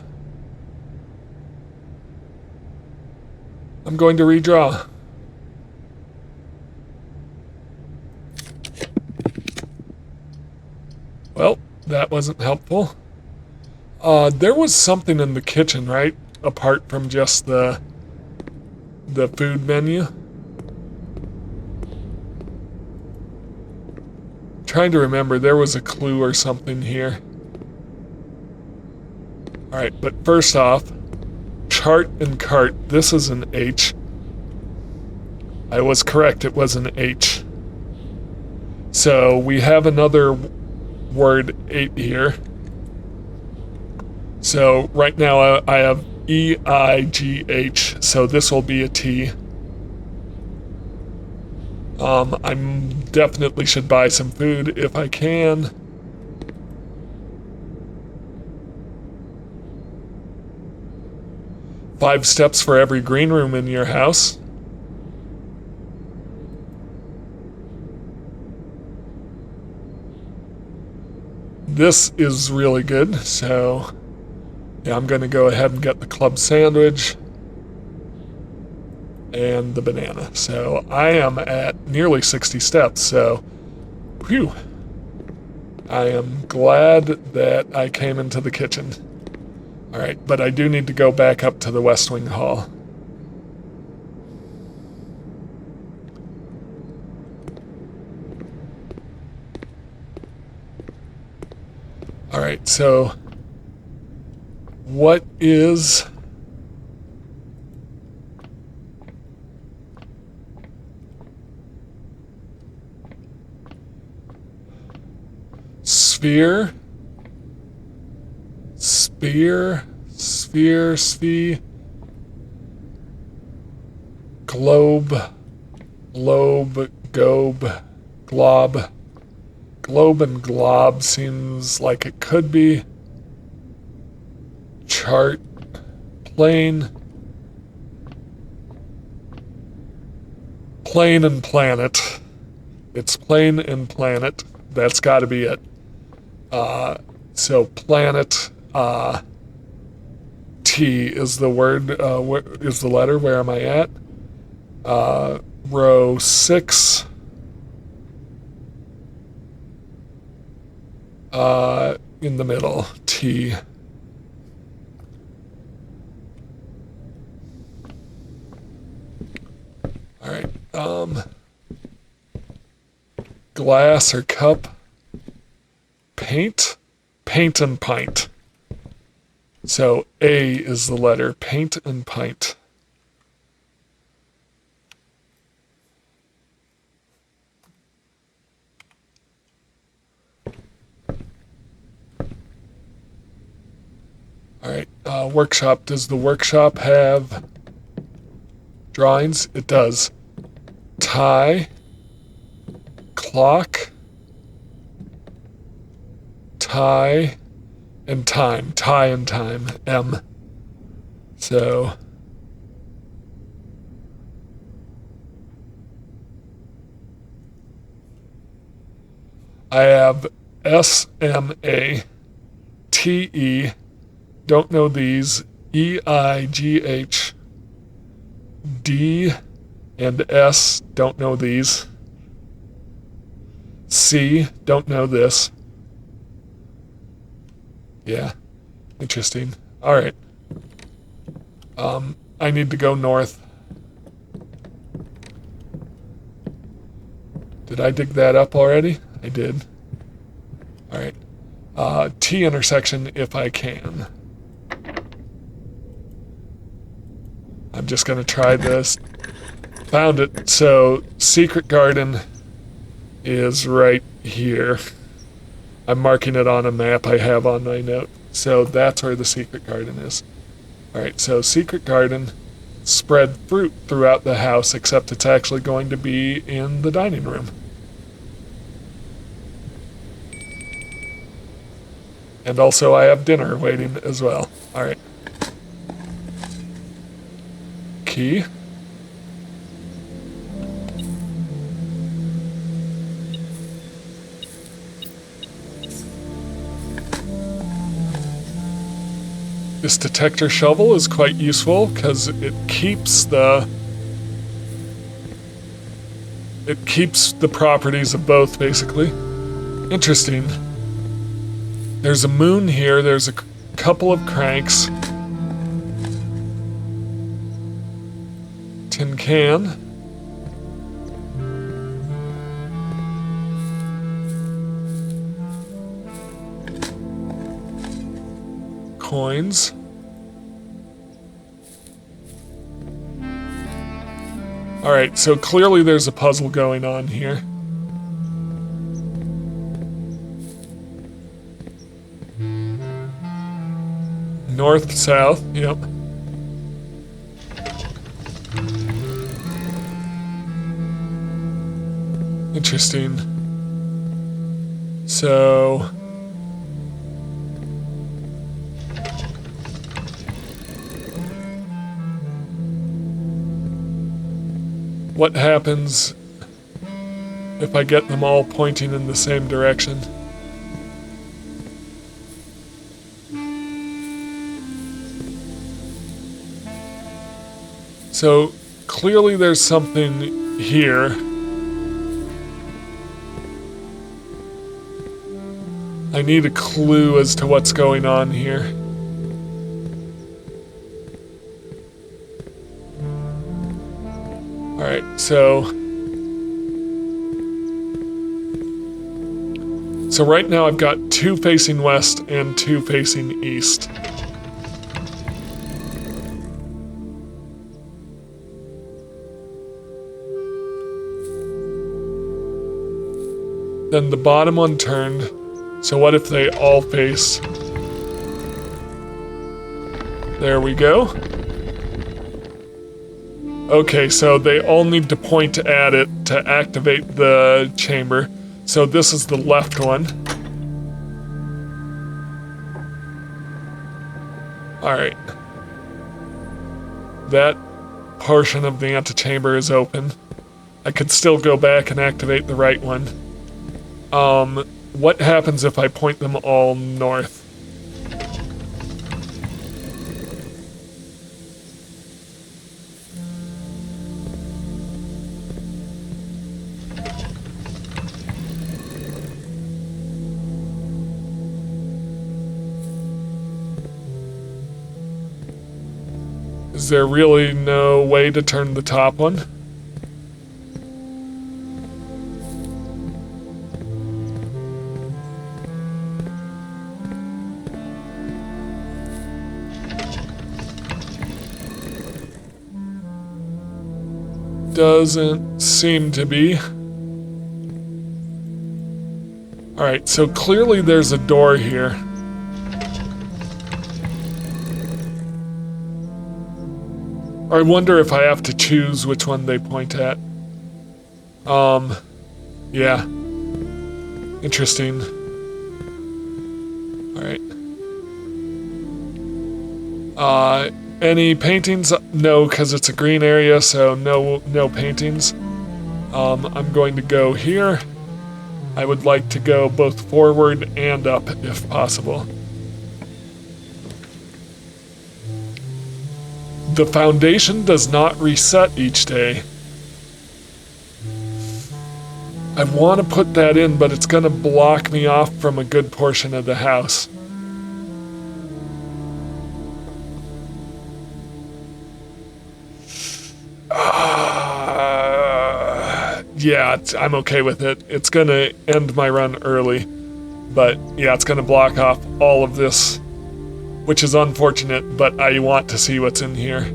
redraw. Well, that wasn't helpful. There was something in the kitchen, right? Apart from just the food menu. Trying to remember, there was a clue or something here. Alright, but first off, chart and cart. This is an H. I was correct, it was an H. So we have another word 8 here. So right now I have E-I-G-H, so this will be a T. I definitely should buy some food if I can. Five steps for every green room in your house. This is really good, so yeah, I'm gonna go ahead and get the club sandwich and the banana. So I am at nearly 60 steps, so whew. I am glad that I came into the kitchen. All right, but I do need to go back up to the West Wing Hall. All right, so what is sphere, sphere, globe, glob. Globe and glob seems like it could be. Chart, plane, plane and planet. It's plane and planet. That's got to be it. So planet, T is the word, is the letter. Where am I at? Row 6. In the middle, T. All right. Glass or cup. Paint. Paint and pint. So A is the letter. Paint and pint. All right, workshop. Does the workshop have drawings? It does. Tie, clock, tie, and time. Tie and time, M. So I have S-M-A, T-E, don't know these, E-I-G-H, D and S, don't know these, C, don't know this. Yeah, interesting. All right. I need to go north. Did I dig that up already? I did. All right. T intersection if I can. I'm just going to try this. Found it. So, secret garden is right here. I'm marking it on a map I have on my note. So that's where the secret garden is. All right, so secret garden, spread fruit throughout the house, except it's actually going to be in the dining room. And also I have dinner waiting as well. All right. Key. This detector shovel is quite useful because it keeps the properties of both, basically. Interesting. There's a moon here. There's a couple of cranks. Tin can. Coins. Alright, so clearly there's a puzzle going on here. North, south, yep. Interesting. So... what happens if I get them all pointing in the same direction? So, clearly there's something here. I need a clue as to what's going on here. Alright, so right now I've got 2 facing west and 2 facing east. Then the bottom one turned. So what if they all face? There we go. Okay, so they all need to point at it to activate the chamber. So this is the left one. Alright. That portion of the antechamber is open. I could still go back and activate the right one. What happens if I point them all north? Is there really no way to turn the top one? Doesn't seem to be. Alright, so clearly there's a door here. I wonder if I have to choose which one they point at. Yeah. Interesting. Alright. Any paintings? No, because it's a green area, so no paintings. I'm going to go here. I would like to go both forward and up, if possible. The foundation does not reset each day. I want to put that in, but it's going to block me off from a good portion of the house. Yeah, I'm okay with it. It's going to end my run early. But yeah, it's going to block off all of this, which is unfortunate, but I want to see what's in here.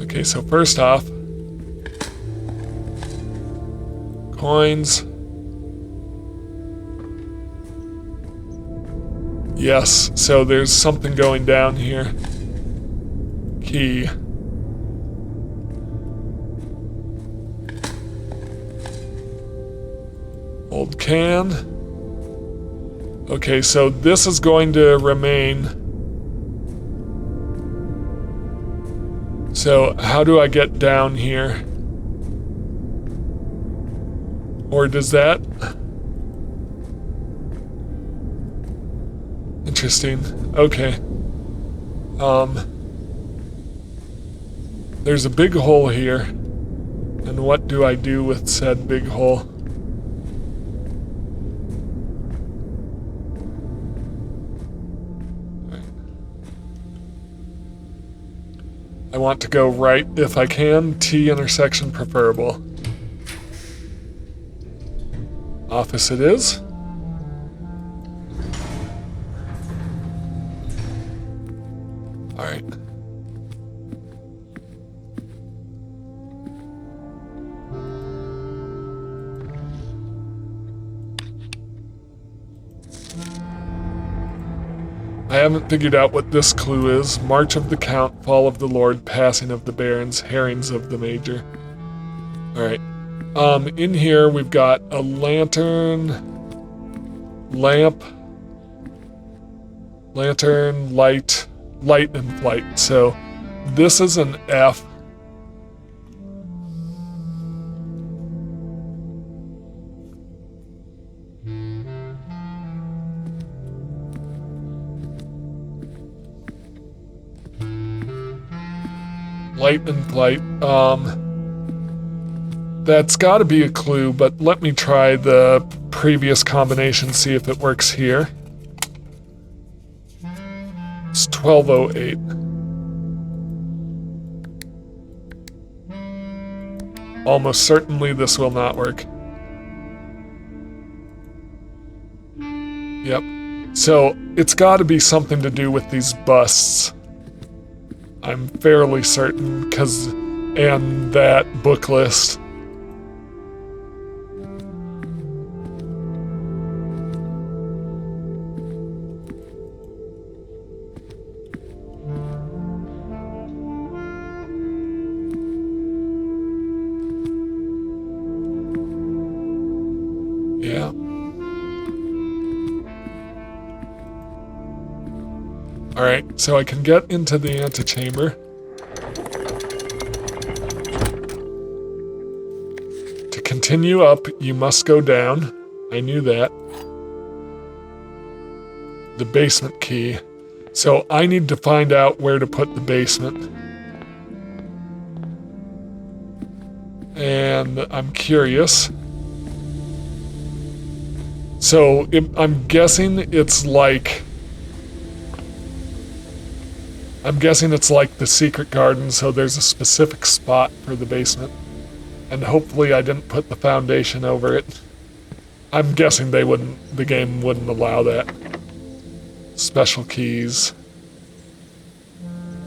Okay, so first off, coins. Yes, so there's something going down here. Key. Old can. Okay, so this is going to remain. So how do I get down here? Or does that? Interesting. Okay. There's a big hole here. And what do I do with said big hole? I want to go right if I can. T intersection preferable. Office it is. Alright. haven't figured out what this clue is. March of the Count, Fall of the Lord, Passing of the Barons, Herrings of the Major. Alright. In here we've got a lantern, lamp, lantern, light, and flight. So this is an F. Light and flight. That's got to be a clue, but let me try the previous combination, see if it works here. It's 1208. Almost certainly this will not work. Yep. So it's got to be something to do with these busts. I'm fairly certain, and that book list. Yeah. Alright, so I can get into the antechamber. To continue up, you must go down. I knew that. The basement key. So I need to find out where to put the basement. And I'm curious. So I'm guessing it's like... the secret garden, so there's a specific spot for the basement. And hopefully I didn't put the foundation over it. I'm guessing the game wouldn't allow that. Special keys.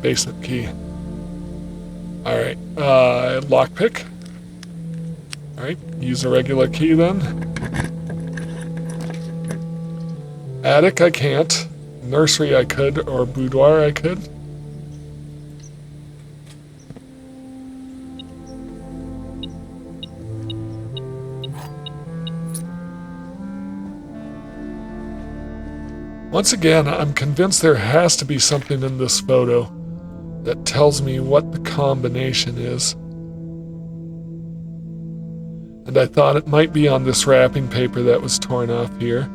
Basement key. Alright, lockpick. Alright, use a regular key then. Attic I can't. Nursery I could, or boudoir I could. Once again, I'm convinced there has to be something in this photo that tells me what the combination is. And I thought it might be on this wrapping paper that was torn off here.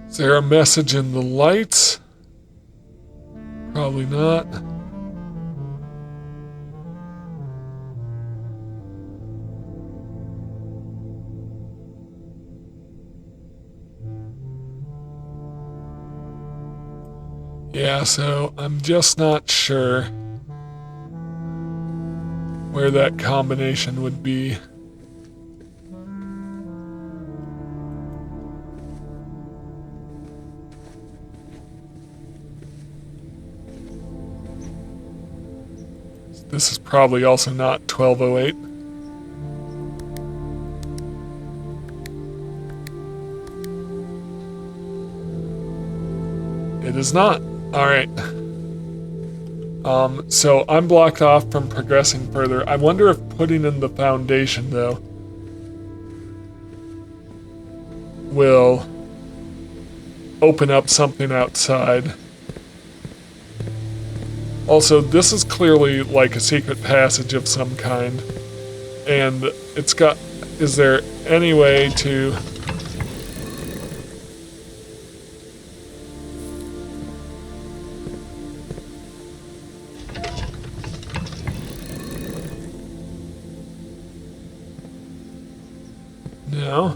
Is there a message in the lights? Probably not. Yeah, so I'm just not sure where that combination would be. This is probably also not 1208. It is not. Alright. So I'm blocked off from progressing further. I wonder if putting in the foundation, though, will open up something outside. Also, this is clearly like a secret passage of some kind. And it's got... Is there any way to... No?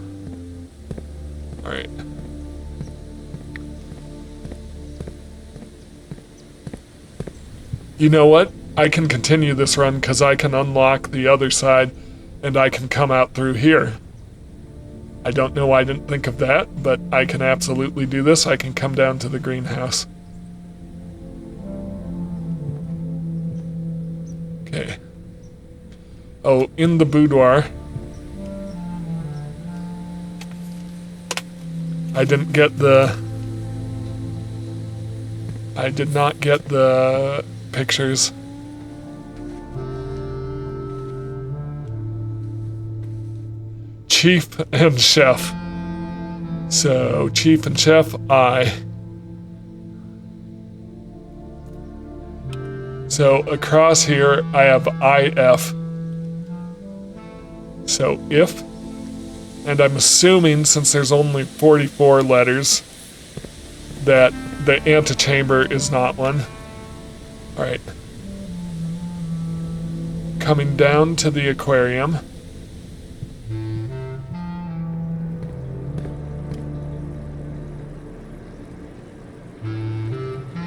Alright. You know what? I can continue this run because I can unlock the other side and I can come out through here. I don't know why I didn't think of that, but I can absolutely do this. I can come down to the greenhouse. Okay. Oh, in the boudoir. I did not get the pictures. Chief and chef. So, chief and chef, I. So, across here, I have IF. So, if. And I'm assuming, since there's only 44 letters, that the antechamber is not one. Alright. Coming down to the aquarium.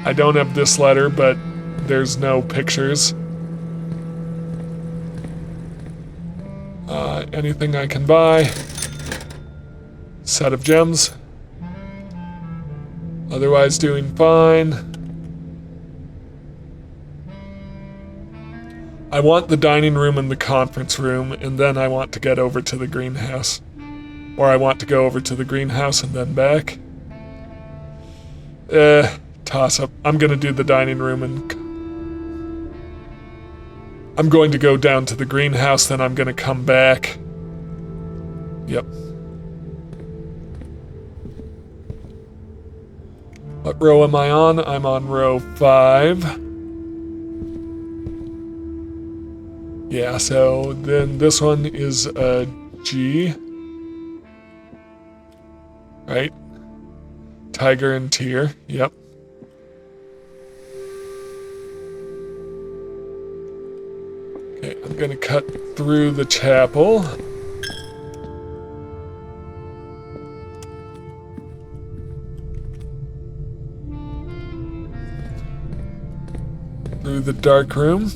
I don't have this letter, but there's no pictures. Anything I can buy. Set of gems. Otherwise doing fine. I want the dining room and the conference room, and then I want to get over to the greenhouse. Or I want to go over to the greenhouse and then back. Toss up. I'm gonna do the dining room and... I'm going to go down to the greenhouse, then I'm gonna come back. Yep. What row am I on? I'm on row 5. Yeah, so then this one is a G. Right? Tiger and Tear, yep. Okay, I'm gonna cut through the chapel. Through the dark room.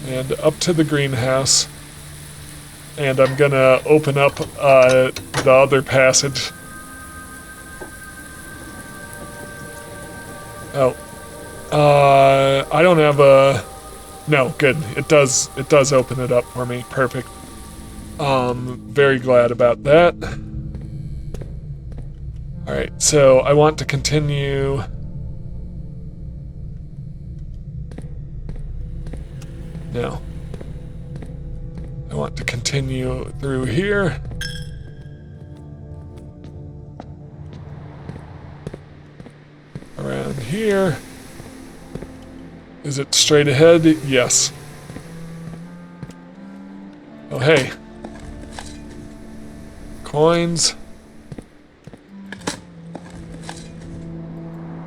And up to the greenhouse. And I'm gonna open up the other passage. Oh. I don't have a... No, good. It does open it up for me. Perfect. Very glad about that. Alright, so I want to continue... No. I want to continue through here. Around here. Is it straight ahead? Yes. Oh, hey. Coins.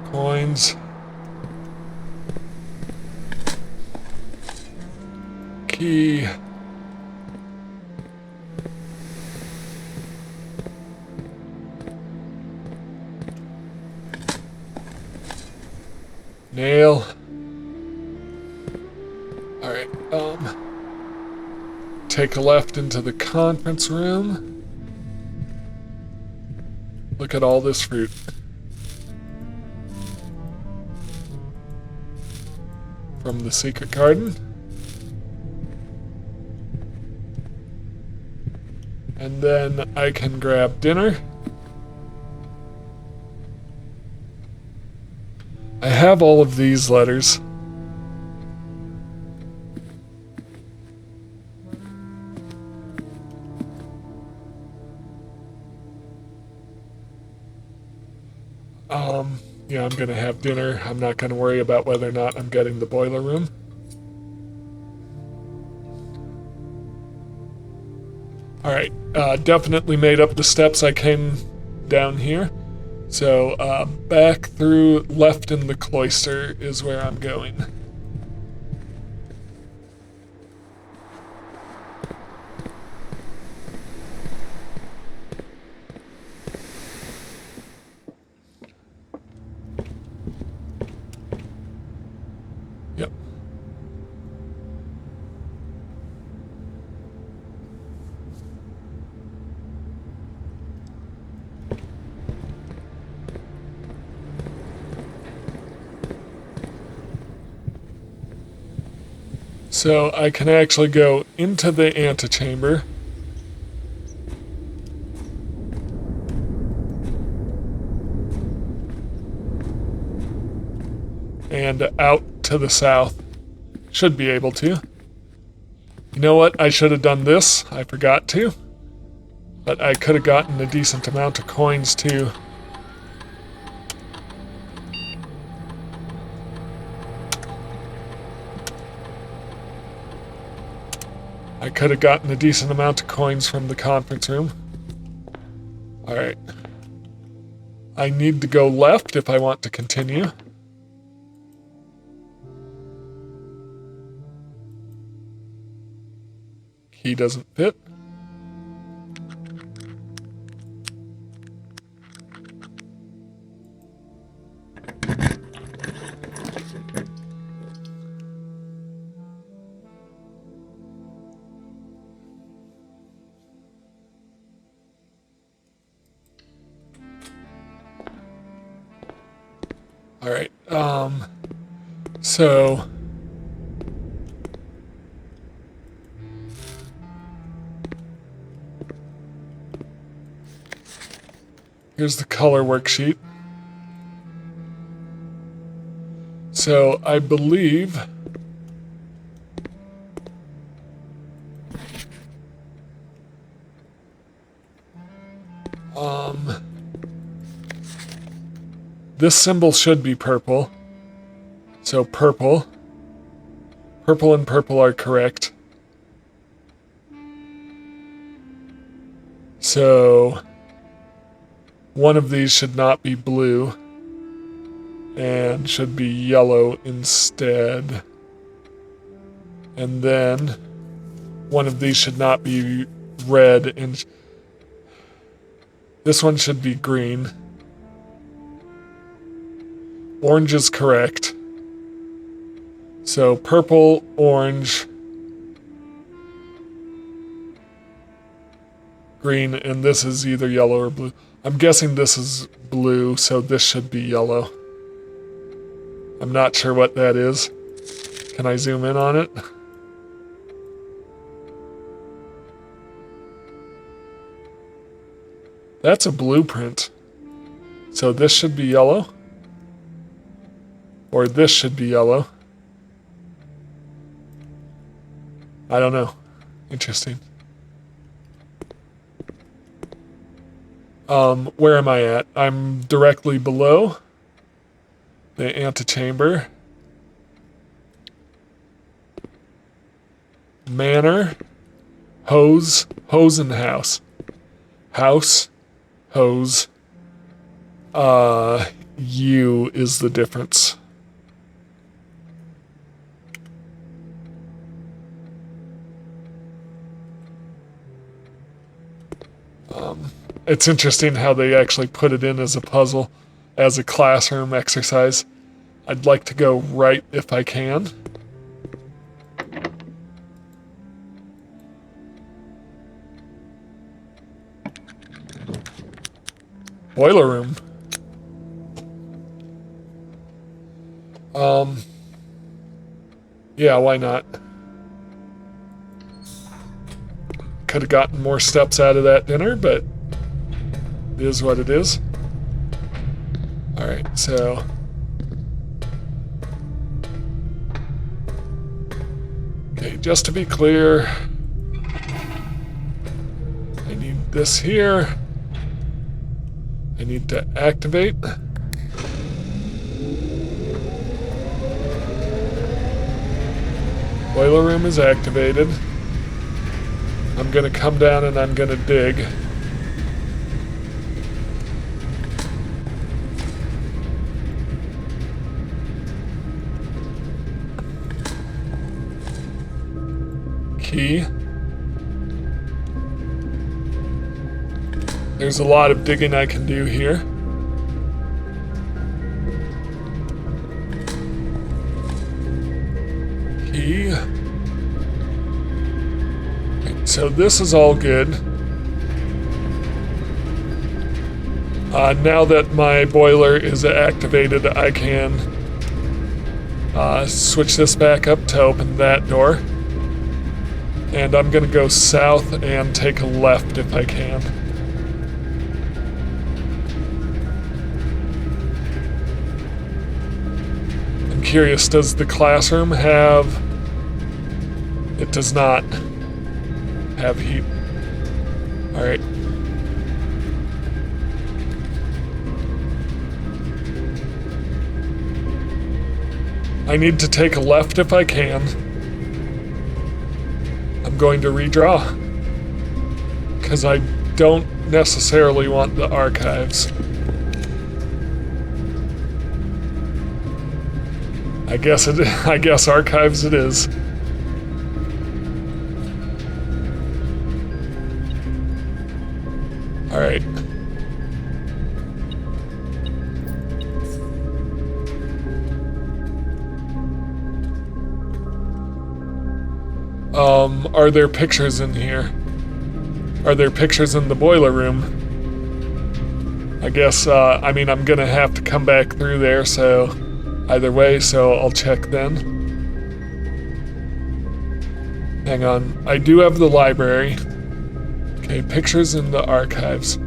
Coins. Key. Nail. Alright, take a left into the conference room. Look at all this fruit. From the secret garden. And then I can grab dinner. I have all of these letters. Yeah, I'm gonna have dinner. I'm not gonna worry about whether or not I'm getting the boiler room. Alright, definitely made up the steps I came down here. So, back through left in the cloister is where I'm going. Yep. So I can actually go into the antechamber. And out to the south. Should be able to. You know what? I should have done this. I forgot to. But I could have gotten a decent amount of coins too. I could have gotten a decent amount of coins from the conference room. Alright. I need to go left if I want to continue. Key doesn't fit. All right. So here's the color worksheet. So I believe this symbol should be purple. So purple. Purple and purple are correct. So one of these should not be blue and should be yellow instead. And then one of these should not be red and this one should be green. Orange is correct. So purple, orange, green, and this is either yellow or blue. I'm guessing this is blue, so this should be yellow. I'm not sure what that is. Can I zoom in on it? That's a blueprint. So this should be yellow. Or this should be yellow. I don't know. Interesting. Where am I at? I'm directly below the antechamber. Manor, hose, hose and house. House, hose. U is the difference. It's interesting how they actually put it in as a puzzle, as a classroom exercise. I'd like to go right if I can. Boiler room. Yeah, why not? Could have gotten more steps out of that dinner, but it is what it is. Alright, so okay, just to be clear, I need this here. I need to activate. Boiler room is activated. I'm gonna come down and I'm gonna dig. Key. There's a lot of digging I can do here. Key. So this is all good. Now that my boiler is activated, I can switch this back up to open that door. And I'm gonna go south and take a left if I can. I'm curious, does the classroom have... It does not have heat. Alright. I need to take a left if I can. I'm going to redraw. Because I don't necessarily want the archives. I guess archives it is. All right. Are there pictures in here? Are there pictures in the boiler room? I guess, I mean, I'm gonna have to come back through there, so either way, so I'll check then. Hang on, I do have the library. Okay, pictures in the archives.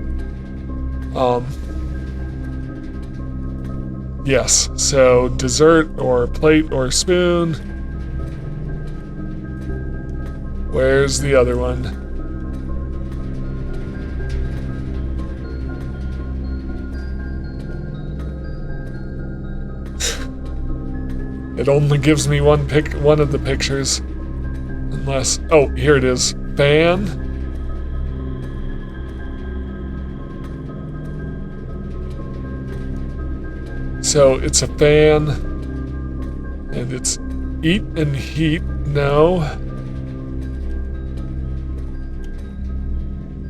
Yes, so dessert or plate or spoon. Where's the other one? It only gives me one of the pictures. Unless, oh, here it is. Fan. So it's a fan, and it's eat and heat, no.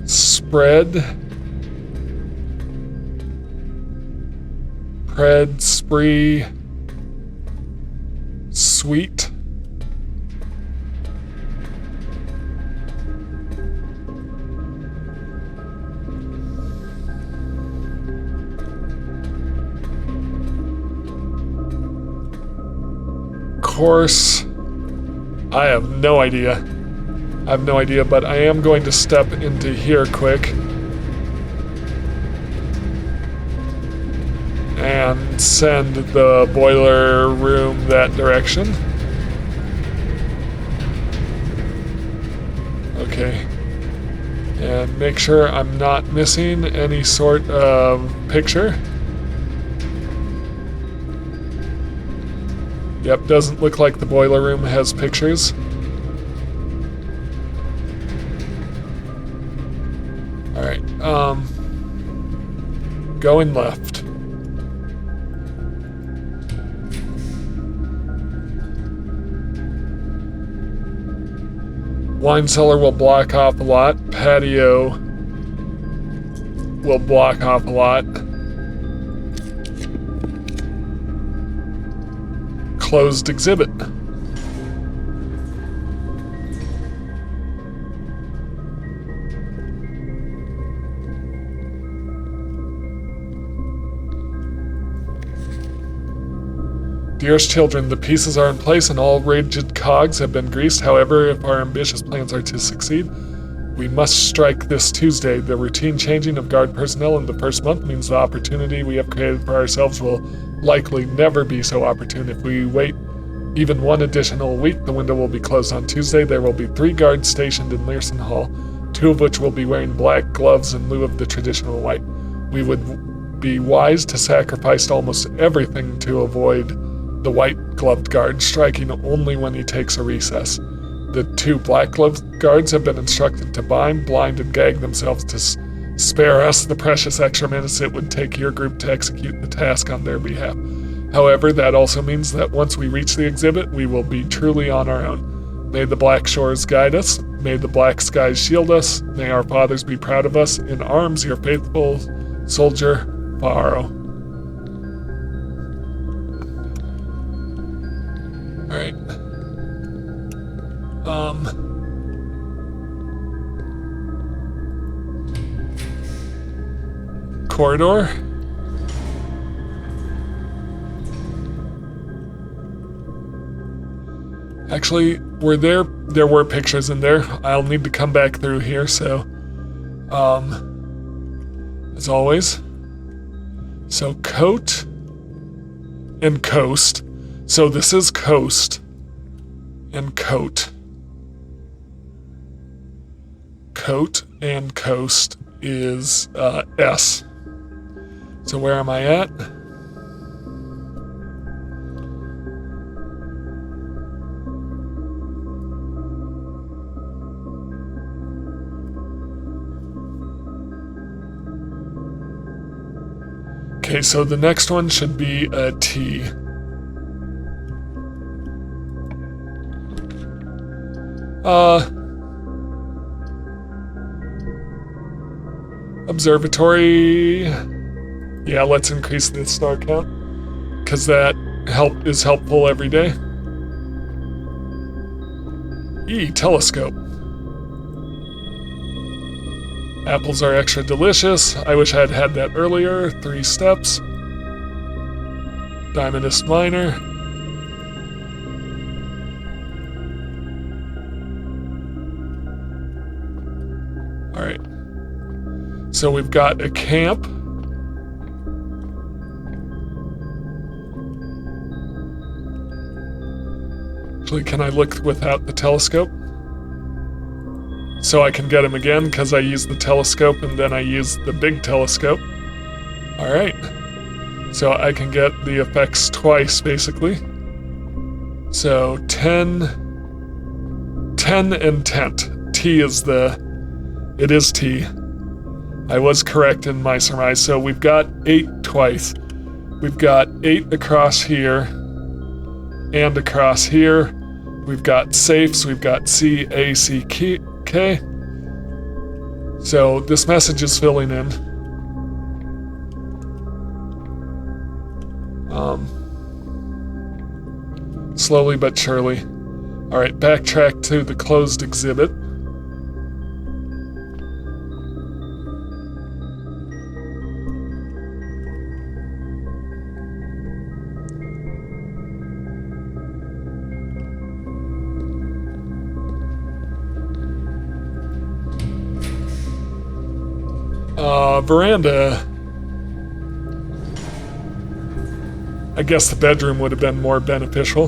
Spread. Pred, spree. Sweet. Course, I have no idea. But I am going to step into here quick and send the boiler room that direction. Okay. And make sure I'm not missing any sort of picture. Yep, doesn't look like the boiler room has pictures. Alright, going left. Wine cellar will block off a lot. Patio will block off a lot. Closed exhibit. Dearest children, the pieces are in place and all rigid cogs have been greased. However, if our ambitious plans are to succeed, we must strike this Tuesday. The routine changing of guard personnel in the first month means the opportunity we have created for ourselves will likely never be so opportune. If we wait even one additional week, the window will be closed on Tuesday. There will be 3 guards stationed in Learson Hall, 2 of which will be wearing black gloves in lieu of the traditional white. We would be wise to sacrifice almost everything to avoid the white-gloved guard striking only when he takes a recess. The 2 black-gloved guards have been instructed to bind, blind, and gag themselves to spare us the precious extra minutes it would take your group to execute the task on their behalf. However, that also means that once we reach the exhibit, we will be truly on our own. May the black shores guide us. May the black skies shield us. May our fathers be proud of us. In arms, your faithful soldier, Faro. Alright. Corridor. Actually, there were pictures in there. I'll need to come back through here, so as always. So coat and coast. So this is coast and coat. Coat and coast is S. So where am I at? Okay, so the next one should be a T. Observatory. Yeah, let's increase the star count, because that is helpful every day. E, telescope. Apples are extra delicious. I wish I had had that earlier. 3 steps. Diamondus Minor. Alright. So we've got a camp. Actually, can I look without the telescope? So I can get him again, because I used the telescope and then I used the big telescope. Alright. So I can get the effects twice, basically. So 10 and tent. T is it is T. I was correct in my surmise. So we've got 8 twice. We've got 8 across here and across here. We've got safes. We've got C, A, C, K. So this message is filling in. Slowly but surely. Alright, backtrack to the closed exhibit. Veranda. I guess the bedroom would have been more beneficial.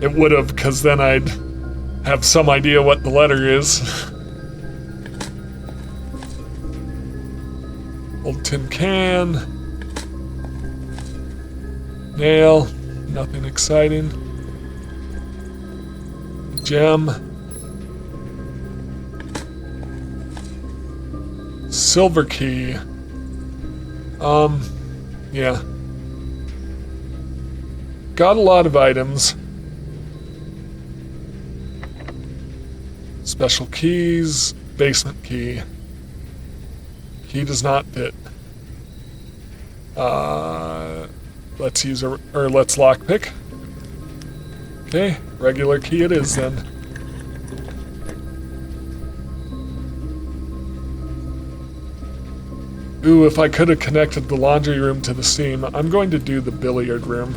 It would have, because then I'd have some idea what the letter is. Old tin can. Nail. Nothing exciting. Gem. Silver key. Yeah. Got a lot of items. Special keys. Basement key. Key does not fit. Let's use let's lockpick. Okay, regular key it is then. Ooh, if I could have connected the laundry room to the steam, I'm going to do the billiard room.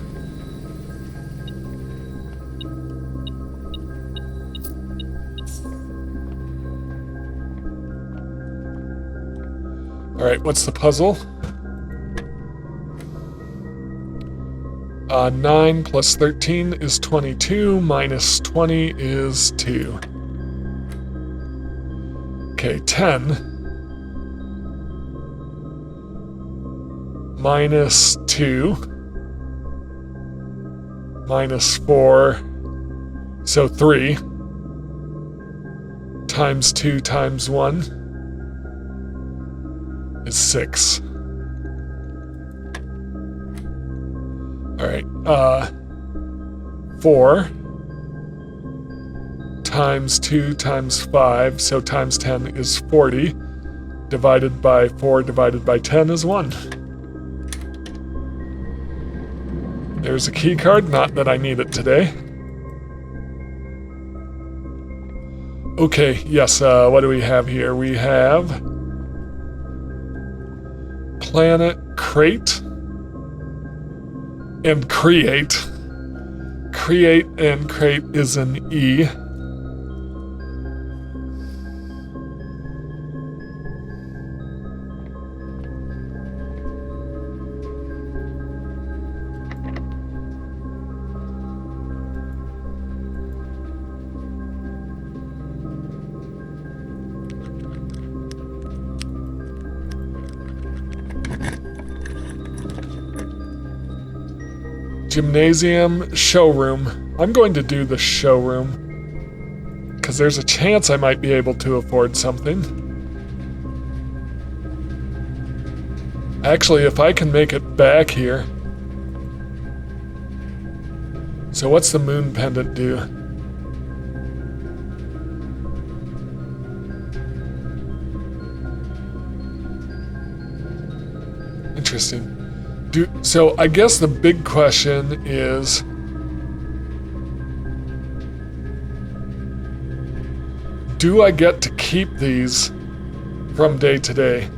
Alright, what's the puzzle? 9 plus 13 is 22, minus 20 is 2. Okay, 10. Minus 2. Minus 4. So 3. Times 2 times 1 is 6. Alright, 4 times 2 times 5, so times 10 is 40, divided by 4 divided by 10 is 1. There's a key card, not that I need it today. Okay, yes, what do we have here? We have planet crate and create. create and crate is an E. Gymnasium, showroom. I'm going to do the showroom because there's a chance I might be able to afford something. Actually, if I can make it back here. So what's the moon pendant do? Interesting. So I guess the big question is, do I get to keep these from day to day?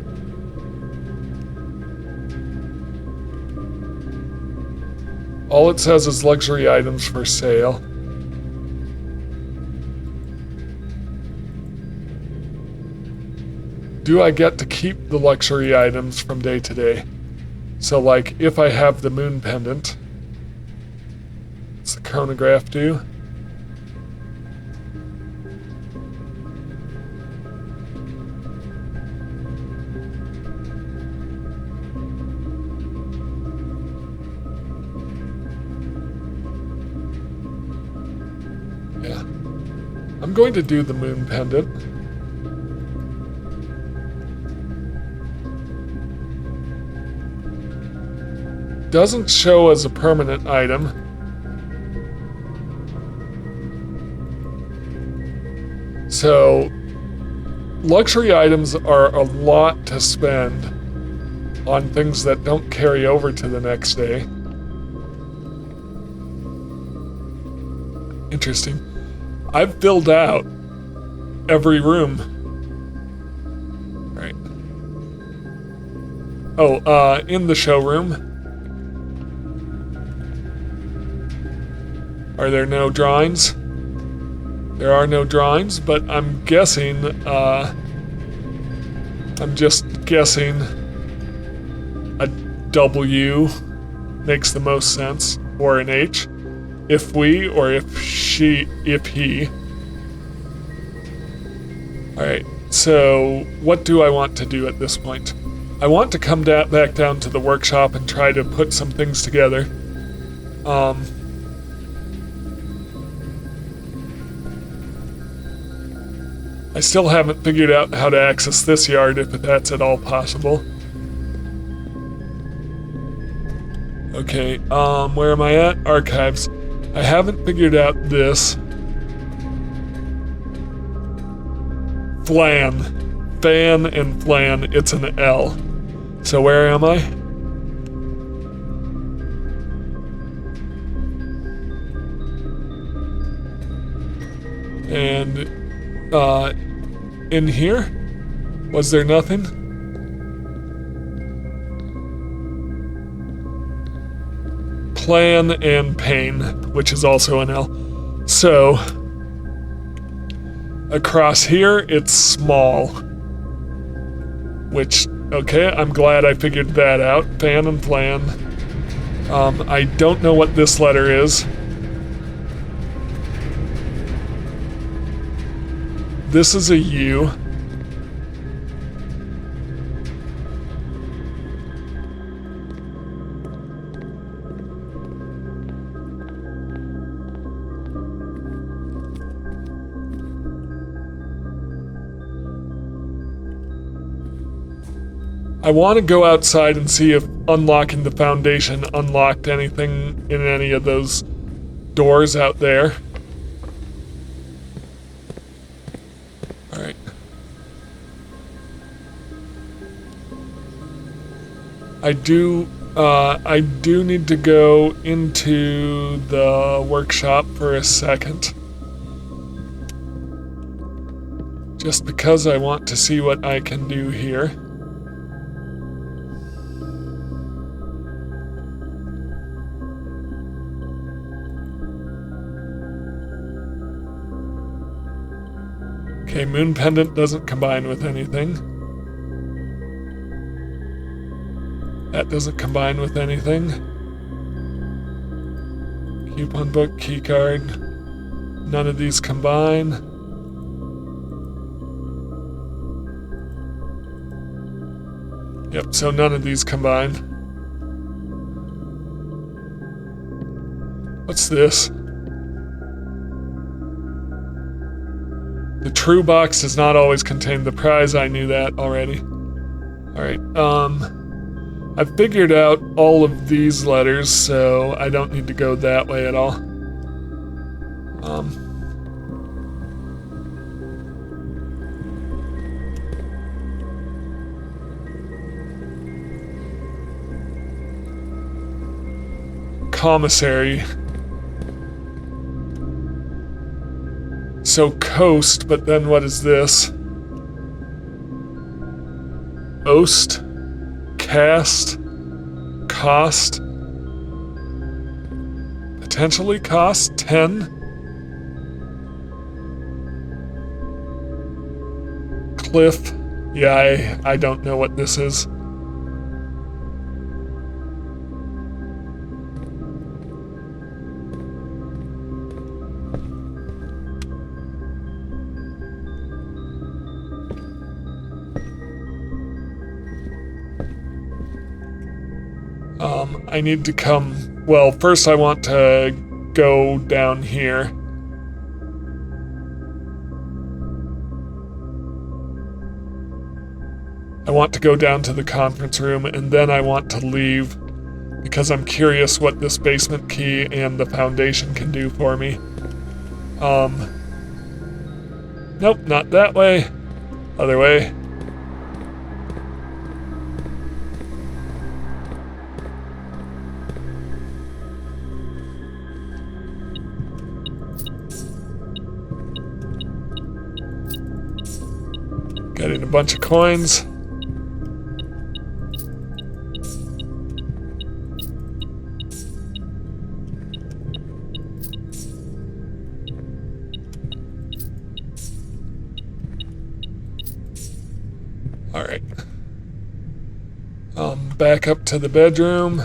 All it says is luxury items for sale. Do I get to keep the luxury items from day to day? So, like, if I have the moon pendant, what's the chronograph do? Yeah. I'm going to do the moon pendant. Doesn't show as a permanent item. So, luxury items are a lot to spend on things that don't carry over to the next day. Interesting. I've filled out every room. Right. Oh, in the showroom. Are there no drawings? There are no drawings, but I'm guessing, I'm just guessing a W makes the most sense, or an H, if we, or if she, if he. Alright, so what do I want to do at this point? I want to come back down to the workshop and try to put some things together. I still haven't figured out how to access this yard, if that's at all possible. Okay, where am I at? Archives. I haven't figured out this. Flan. Fan and flan, it's an L. So where am I? And, in here? Was there nothing? Plan and pain, which is also an L. So, across here, it's small. Which, okay, I'm glad I figured that out. Fan and plan. I don't know what this letter is. This is a U. I want to go outside and see if unlocking the foundation unlocked anything in any of those doors out there. Alright. I do need to go into the workshop for a second. Just because I want to see what I can do here. Okay, moon pendant doesn't combine with anything. That doesn't combine with anything. Coupon book, key card. None of these combine. Yep, so none of these combine. What's this? The true box does not always contain the prize. I knew that already. Alright, I've figured out all of these letters, so I don't need to go that way at all. Commissary. So coast, but then what is this? Oast? Cast? Cost? Potentially cost 10? Cliff? Yeah, I don't know what this is. I need to come... Well, first I want to go down here. I want to go down to the conference room, and then I want to leave because I'm curious what this basement key and the foundation can do for me. Nope, not that way. Other way. Getting a bunch of coins. All right. Back up to the bedroom.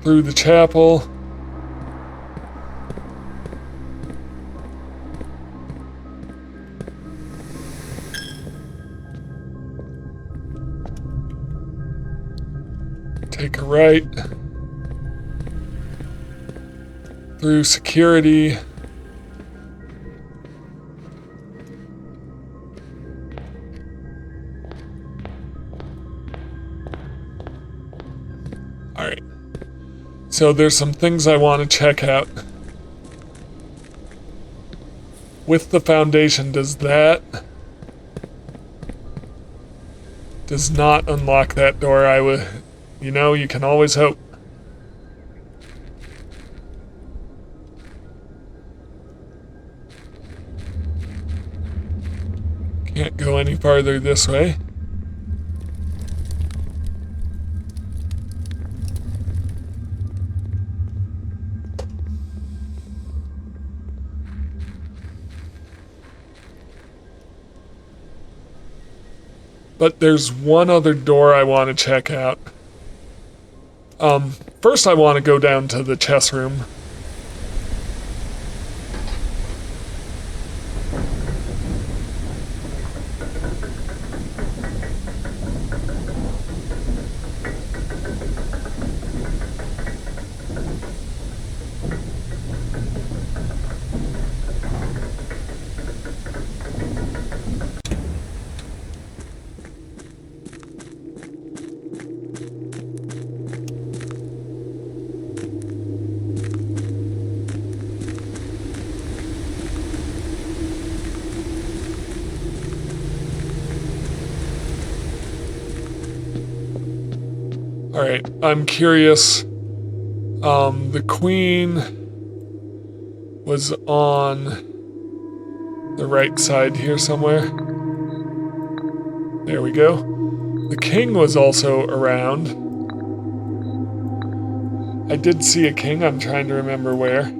Through the chapel. Take a right. Through security. Alright. So there's some things I want to check out. With the foundation, does not unlock that door. I would, you know, you can always hope. Can't go any farther this way. But there's one other door I want to check out. First I want to go down to the chess room. Alright, I'm curious. The queen was on the right side here somewhere. There we go. The king was also around. I did see a king. I'm trying to remember where.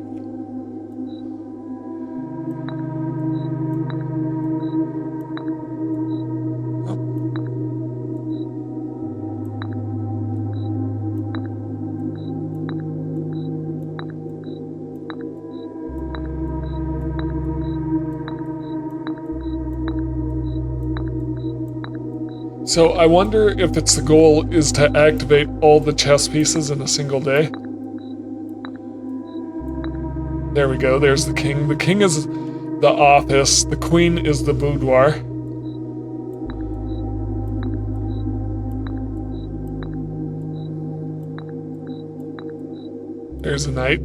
So I wonder if it's the goal is to activate all the chess pieces in a single day. There we go, there's the king. The king is the office, the queen is the boudoir. There's a knight.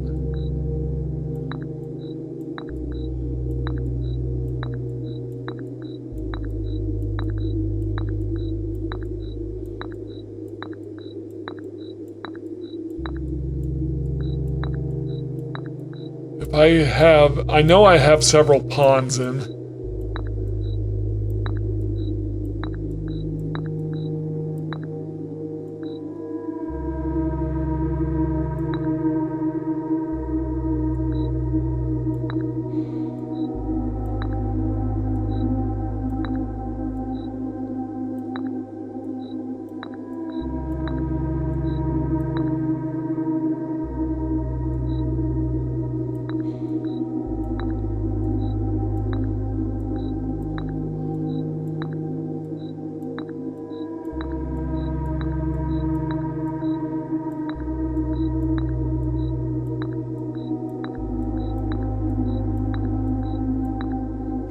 I know I have several pawns in.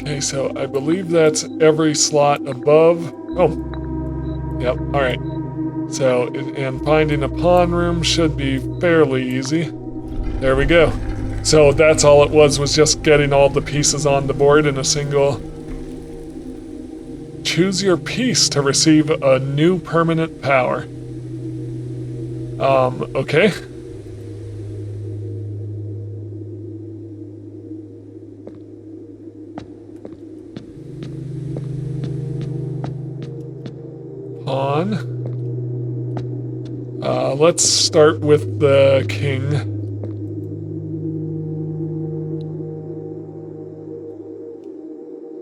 Okay, so I believe that's every slot above. Oh, yep, all right. So, and finding a pawn room should be fairly easy. There we go. So that's all it was just getting all the pieces on the board in a single. Choose your piece to receive a new permanent power. Okay. Pawn. Let's start with the king.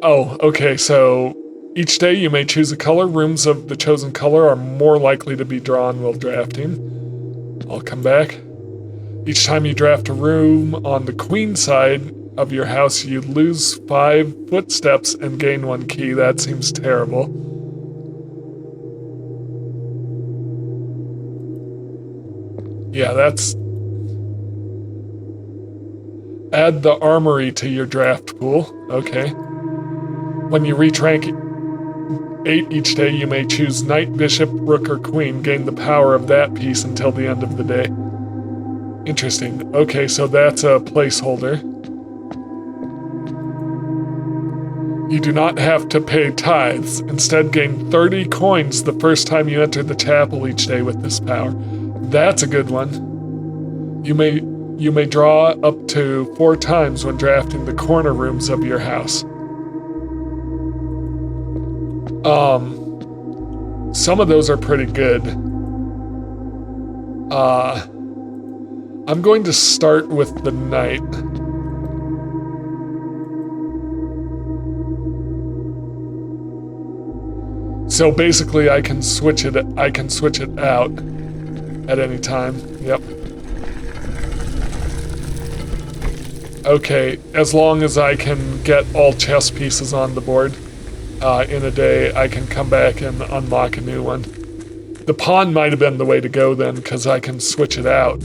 Oh, okay, so each day you may choose a color. Rooms of the chosen color are more likely to be drawn while drafting. I'll come back. Each time you draft a room on the queen side of your house, you lose 5 footsteps and gain 1 key. That seems terrible. Yeah, that's... Add the armory to your draft pool. Okay. When you reach rank 8 each day, you may choose knight, bishop, rook, or queen. Gain the power of that piece until the end of the day. Interesting. Okay, so that's a placeholder. You do not have to pay tithes. Instead, gain 30 coins the first time you enter the chapel each day with this power. That's a good one. You may draw up to 4 times when drafting the corner rooms of your house. Some of those are pretty good. I'm going to start with the knight. So basically I can switch it out at any time. Yep. Okay, as long as I can get all chess pieces on the board in a day, I can come back and unlock a new one. The pawn might have been the way to go then, because I can switch it out.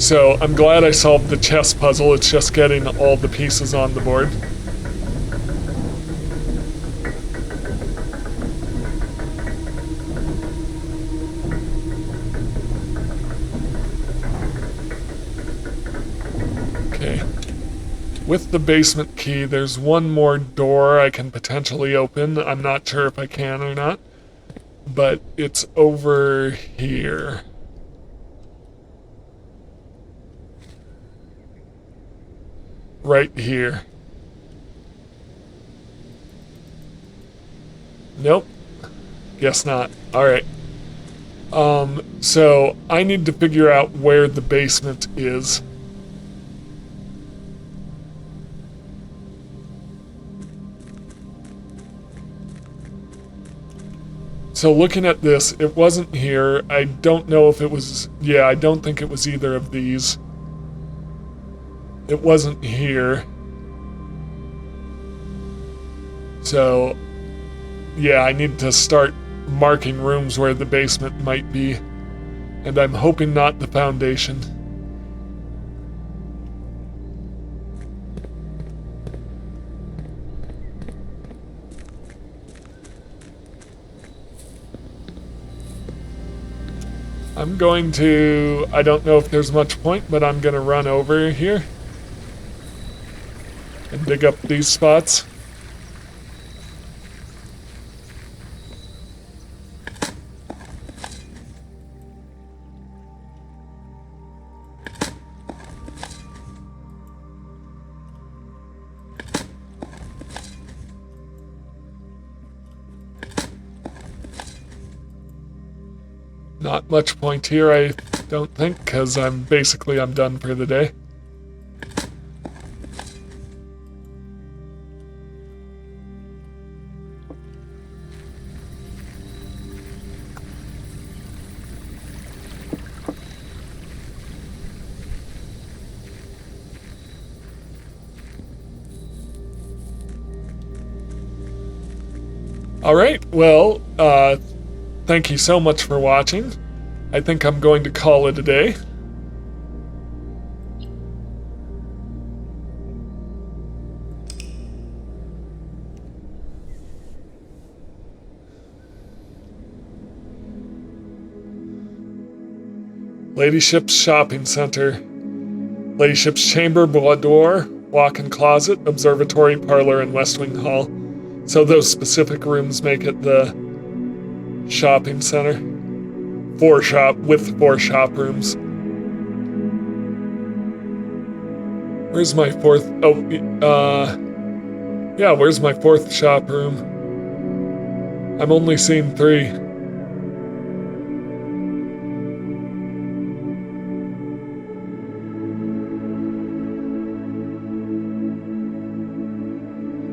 So I'm glad I solved the chess puzzle. It's just getting all the pieces on the board. Okay. With the basement key, there's one more door I can potentially open. I'm not sure if I can or not, but it's over here. Right here. Nope. Guess not. Alright. So I need to figure out where the basement is. So looking at this, it wasn't here. I don't know if it was... Yeah, I don't think it was either of these. It wasn't here. So, yeah, I need to start marking rooms where the basement might be. And I'm hoping not the foundation. I'm going to... I don't know if there's much point, but I'm going to run over here and dig up these spots. Not much point here, I don't think, because I'm done for the day. Alright, well, thank you so much for watching. I think I'm going to call it a day. Ladyship's Shopping Center. Ladyship's Chamber, Boudoir, Walk-in Closet, Observatory, Parlor, and West Wing Hall. So those specific rooms make it the shopping center. With four shop rooms. Where's my fourth? Yeah, where's my fourth shop room? I'm only seeing 3.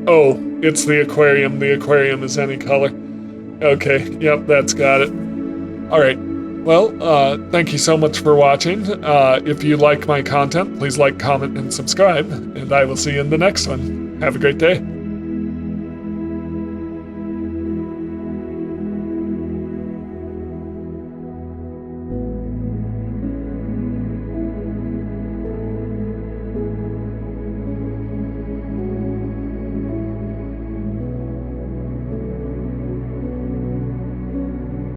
Oh, it's the aquarium. The aquarium is any color. Okay, yep, that's got it. Alright, well, thank you so much for watching. If you like my content, please like, comment, and subscribe, and I will see you in the next one. Have a great day.